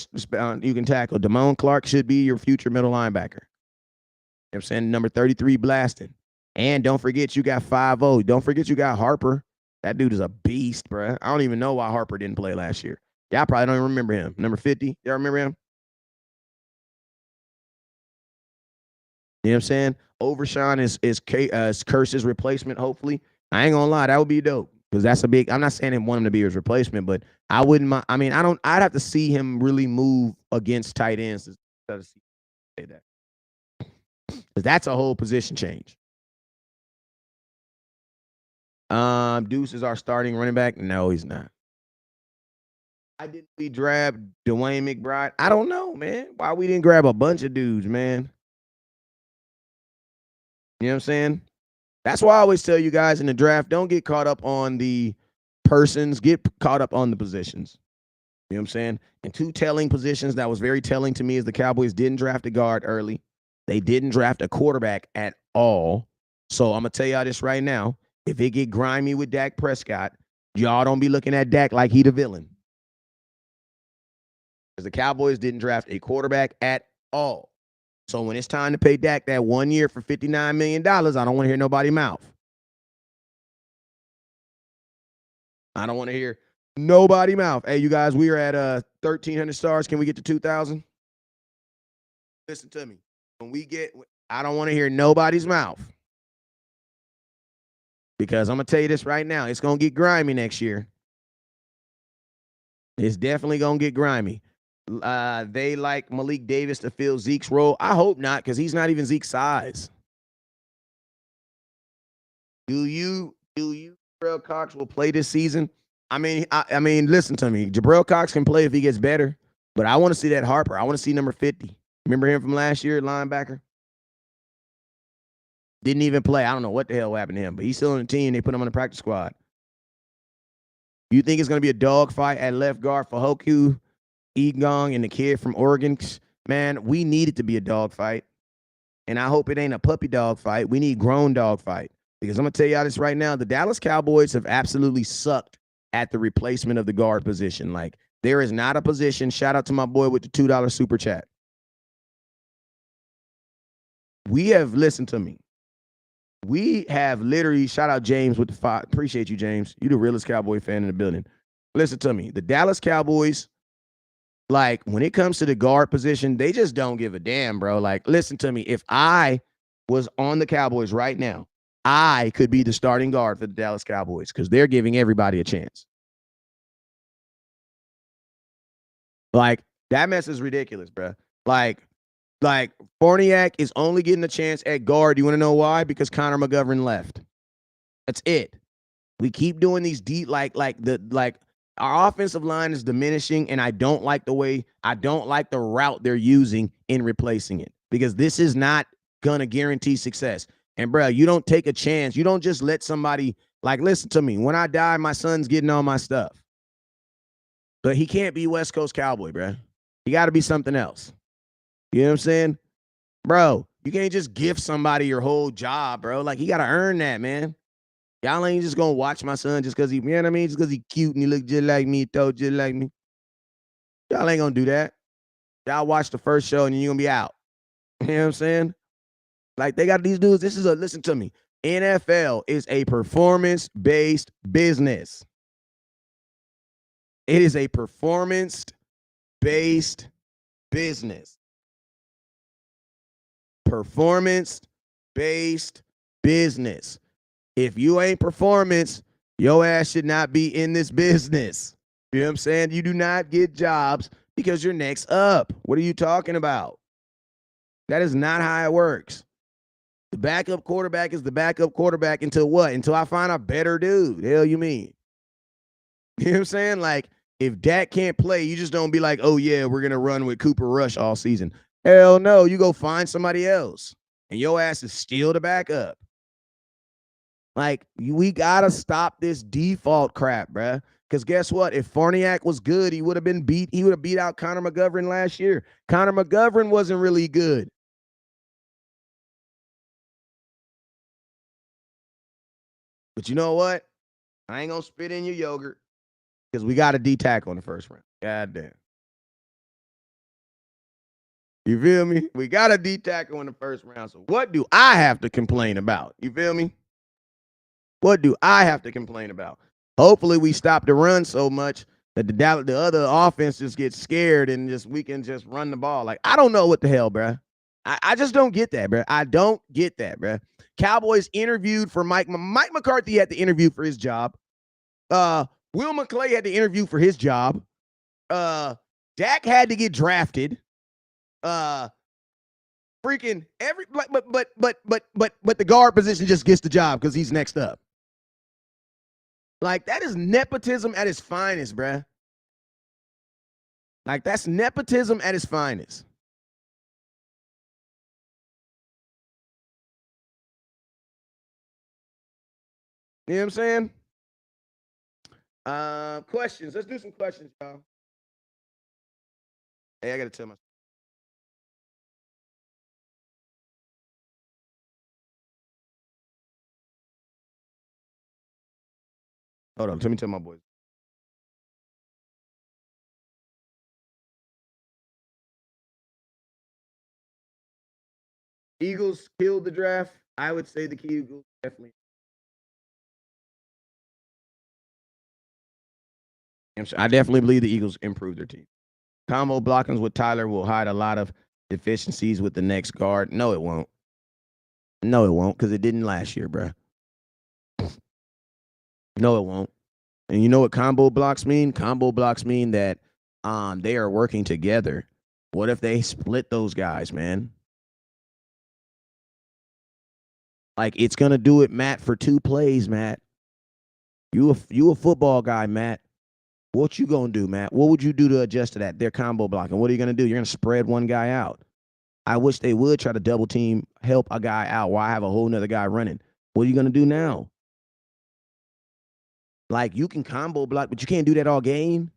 you can tackle. Damone Clark should be your future middle linebacker. You know what I'm saying? Number 33 blasting. And don't forget you got 5-0. Don't forget you got Harper. That dude is a beast, bro. I don't even know why Harper didn't play last year. Y'all probably don't even remember him. Number 50. Y'all remember him? You know what I'm saying? Overshawn is Curse's replacement, hopefully. I ain't gonna lie, that would be dope. Because that's a big, I'm not saying him want him to be his replacement, but I wouldn't mind. I mean, I'd have to see him really move against tight ends to say that. Because that's a whole position change. Deuce is our starting running back. No, he's not. Why didn't we grab Dwayne McBride? I don't know, man. Why we didn't grab a bunch of dudes, man? You know what I'm saying? That's why I always tell you guys in the draft, don't get caught up on the persons, get caught up on the positions. You know what I'm saying? And two telling positions that was very telling to me is the Cowboys didn't draft a guard early. They didn't draft a quarterback at all. So I'm going to tell y'all this right now. If it get grimy with Dak Prescott, y'all don't be looking at Dak like he the villain. Because the Cowboys didn't draft a quarterback at all. So when it's time to pay Dak that 1 year for $59 million, I don't want to hear nobody's mouth. I don't want to hear nobody mouth. Hey, you guys, we are at 1,300 stars. Can we get to 2,000? Listen to me. I don't want to hear nobody's mouth. Because I'm going to tell you this right now. It's going to get grimy next year. It's definitely going to get grimy. They like Malik Davis to fill Zeke's role. I hope not, because he's not even Zeke's size. Do you Jabril Cox will play this season? I mean, listen to me. Jabril Cox can play if he gets better, but I want to see that Harper. I want to see number 50. Remember him from last year, linebacker? Didn't even play. I don't know what the hell happened to him, but he's still on the team. They put him on the practice squad. You think it's going to be a dogfight at left guard for Hoku, Egong, and the kid from Oregon? Man, we need it to be a dogfight. And I hope it ain't a puppy dog fight. We need grown dog fight. Because I'm going to tell y'all this right now. The Dallas Cowboys have absolutely sucked at the replacement of the guard position. Like, there is not a position. Shout out to my boy with the $2 super chat. We have, listened to me. We have literally, shout out James with the 5. Appreciate you, James. You the realest Cowboy fan in the building. Listen to me. The Dallas Cowboys Like, when it comes to the guard position, they just don't give a damn, bro. Like, listen to me. If I was on the Cowboys right now, I could be the starting guard for the Dallas Cowboys because they're giving everybody a chance. Like, that mess is ridiculous, bro. Like Forniak is only getting a chance at guard. You want to know why? Because Connor McGovern left. That's it. We keep doing these deep, like our offensive line is diminishing, and I don't like the route they're using in replacing it because this is not gonna guarantee success. And bro, you don't take a chance. You don't just let somebody listen to me. When I die, my son's getting all my stuff, but he can't be West Coast Cowboy, bro. He got to be something else. You know what I'm saying, bro? You can't just give somebody your whole job, bro. Like, he got to earn that, man. Y'all ain't just gonna watch my son just because he, you know what I mean? Just because he cute and he look just like me, throw just like me. Y'all ain't gonna do that. Y'all watch the first show and you're gonna be out. You know what I'm saying? Like, they got these dudes. Listen to me. NFL is a performance-based business. It is a performance-based business. Performance-based business. If you ain't performance, your ass should not be in this business. You know what I'm saying? You do not get jobs because you're next up. What are you talking about? That is not how it works. The backup quarterback is the backup quarterback until what? Until I find a better dude. The hell you mean? You know what I'm saying? Like, if Dak can't play, you just don't be like, oh, yeah, we're going to run with Cooper Rush all season. Hell no. You go find somebody else. And your ass is still the backup. Like, we got to stop this default crap, bruh. Because guess what? If Forniak was good, he would have beat out Connor McGovern last year. Connor McGovern wasn't really good. But you know what? I ain't going to spit in your yogurt because we got a D tackle in the first round. God damn. You feel me? We got a D tackle in the first round. So what do I have to complain about? You feel me? What do I have to complain about? Hopefully we stop the run so much that the other offense just gets scared and we can just run the ball. Like, I don't know what the hell, bro. I just don't get that, bro. I don't get that, bro. Cowboys interviewed for Mike McCarthy had to interview for his job. Will McClay had to interview for his job. Dak had to get drafted. Freaking but the guard position just gets the job because he's next up. Like, that is nepotism at its finest, bruh. Like, that's nepotism at its finest. You know what I'm saying? Questions. Let's do some questions, y'all. Hey, I got to tell my. Hold on. Let me tell my boys. Eagles killed the draft. I would say the Eagles definitely. I definitely believe the Eagles improved their team. Combo blockings with Tyler will hide a lot of deficiencies with the next guard. No, it won't. No, it won't, because it didn't last year, bro. No, it won't. And you know what combo blocks mean? Combo blocks mean that they are working together. What if they split those guys, man? Like, it's gonna do it, Matt, for 2 plays, Matt. You a football guy, Matt. What you gonna do, Matt? What would you do to adjust to that? They're combo blocking. What are you gonna do? You're gonna spread one guy out. I wish they would try to double team, help a guy out while I have a whole nother guy running. What are you gonna do now? Like, you can combo block, but you can't do that all game.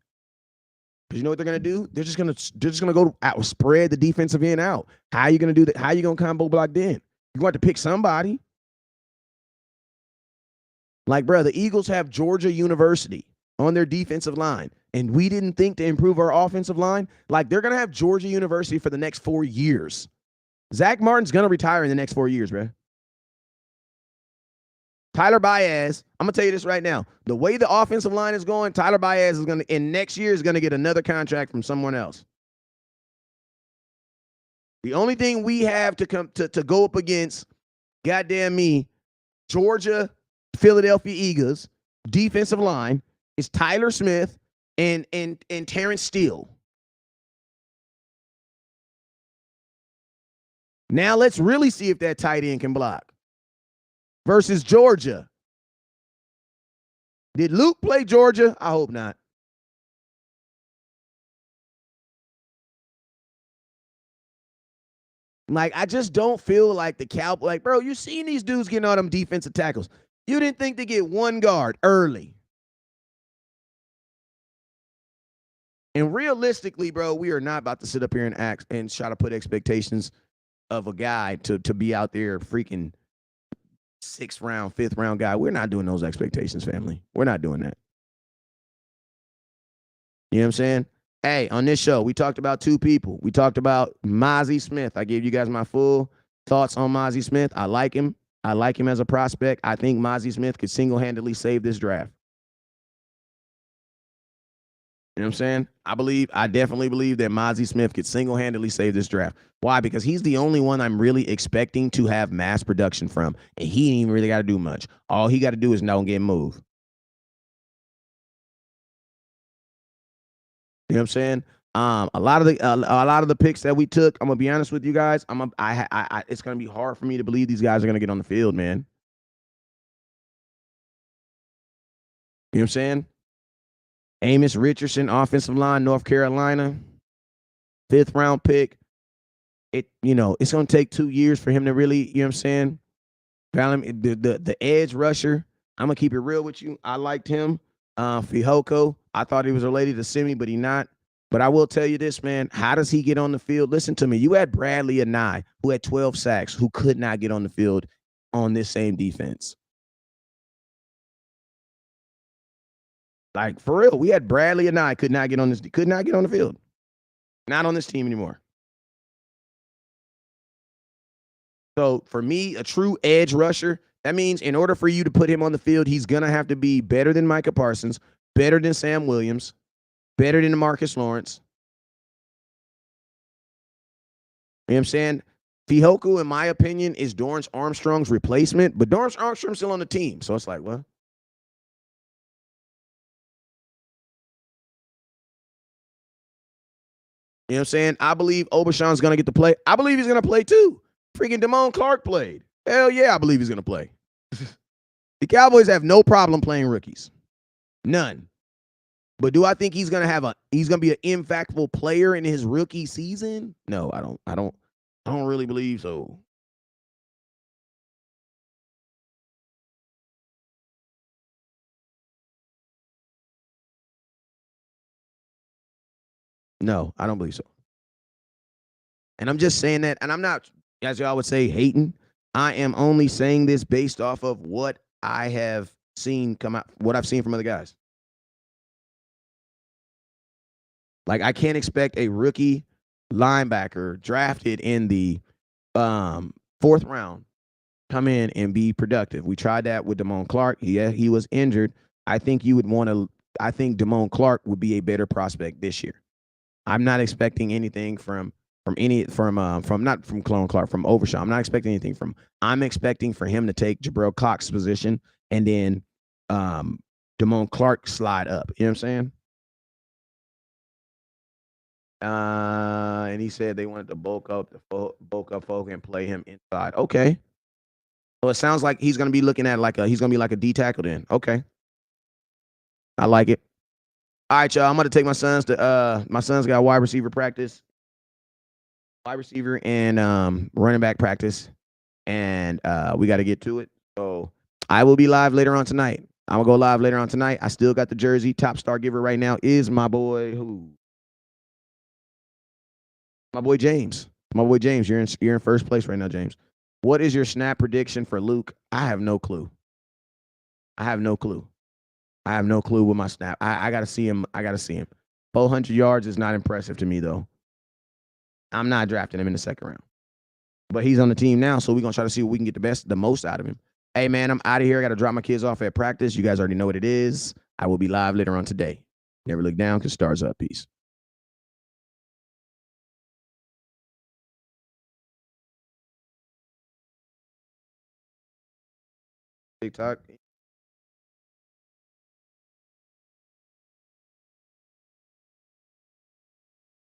Because you know what they're gonna do? They're just gonna go out, spread the defensive end out. How are you gonna do that? How are you gonna combo block then? You want to pick somebody. Like, bro, the Eagles have Georgia University on their defensive line, and we didn't think to improve our offensive line. Like, they're gonna have Georgia University for the next 4 years. Zach Martin's gonna retire in the next 4 years, bro. Tyler Baez, I'm going to tell you this right now. The way the offensive line is going, Tyler Baez is going to, in next year, is going to get another contract from someone else. The only thing we have to come to go up against, goddamn me, Georgia, Philadelphia Eagles, defensive line, is Tyler Smith and Terrence Steele. Now let's really see if that tight end can block. Versus Georgia. Did Luke play Georgia? I hope not. Like, I just don't feel like the Cowboys. Like, bro, you seen these dudes getting all them defensive tackles. You didn't think to get one guard early. And realistically, bro, we are not about to sit up here and act and try to put expectations of a guy to be out there freaking 6th round, 5th round guy. We're not doing those expectations, family. We're not doing that. You know what I'm saying? Hey, on this show, we talked about 2 people. We talked about Mazi Smith. I gave you guys my full thoughts on Mazi Smith. I like him. I like him as a prospect. I think Mazi Smith could single-handedly save this draft. You know what I'm saying? I definitely believe that Mazi Smith could single-handedly save this draft. Why? Because he's the only one I'm really expecting to have mass production from, and he ain't even really got to do much. All he got to do is not get moved. You know what I'm saying? A lot of the picks that we took, I'm gonna be honest with you guys. It's gonna be hard for me to believe these guys are gonna get on the field, man. You know what I'm saying? Amos Richardson, offensive line, North Carolina, 5th round pick. It's going to take 2 years for him to really, you know what I'm saying? The edge rusher, I'm going to keep it real with you. I liked him. Fihoko, I thought he was related to Simi, but he not. But I will tell you this, man. How does he get on the field? Listen to me. You had Bradley Anai, who had 12 sacks, who could not get on the field on this same defense. Like, for real, we had Bradley and I could not get on the field. Not on this team anymore. So for me, a true edge rusher, that means in order for you to put him on the field, he's going to have to be better than Micah Parsons, better than Sam Williams, better than Marcus Lawrence. You know what I'm saying? Fihoko, in my opinion, is Dorrance Armstrong's replacement, but Dorrance Armstrong's still on the team. So it's like, what? You know what I'm saying? I believe Obashan's going to get to play. I believe he's going to play too. Freaking Damone Clark played. Hell yeah, I believe he's going to play. The Cowboys have no problem playing rookies. None. But do I think he's going to be an impactful player in his rookie season? No, I don't really believe so. No, I don't believe so. And I'm just saying that, and I'm not, as y'all would say, hating. I am only saying this based off of what I have seen come out, what I've seen from other guys. Like, I can't expect a rookie linebacker drafted in the 4th round come in and be productive. We tried that with Damone Clark. Yeah, he was injured. I think Damone Clark would be a better prospect this year. I'm not expecting anything from not from Clone Clark, from Overshaw. I'm not expecting anything from. I'm expecting for him to take Jabril Cox's position and then Damone Clark slide up. You know what I'm saying? And he said they wanted to bulk up folk and play him inside. Okay. So it sounds like he's going to be looking at he's going to be like a D tackle then. Okay. I like it. All right, y'all. I'm going to take my sons to my son's got wide receiver practice. Wide receiver and running back practice. And we got to get to it. So I will be live later on tonight. I'm going to go live later on tonight. I still got the jersey. Top star giver right now is my boy who? My boy James. My boy James. You're in first place right now, James. What is your snap prediction for Luke? I have no clue. I have no clue with my snap. I got to see him. 400 yards is not impressive to me, though. I'm not drafting him in the 2nd round. But he's on the team now, so we're going to try to see if we can get the most out of him. Hey, man, I'm out of here. I got to drop my kids off at practice. You guys already know what it is. I will be live later on today. Never look down because stars up. Peace. TikTok.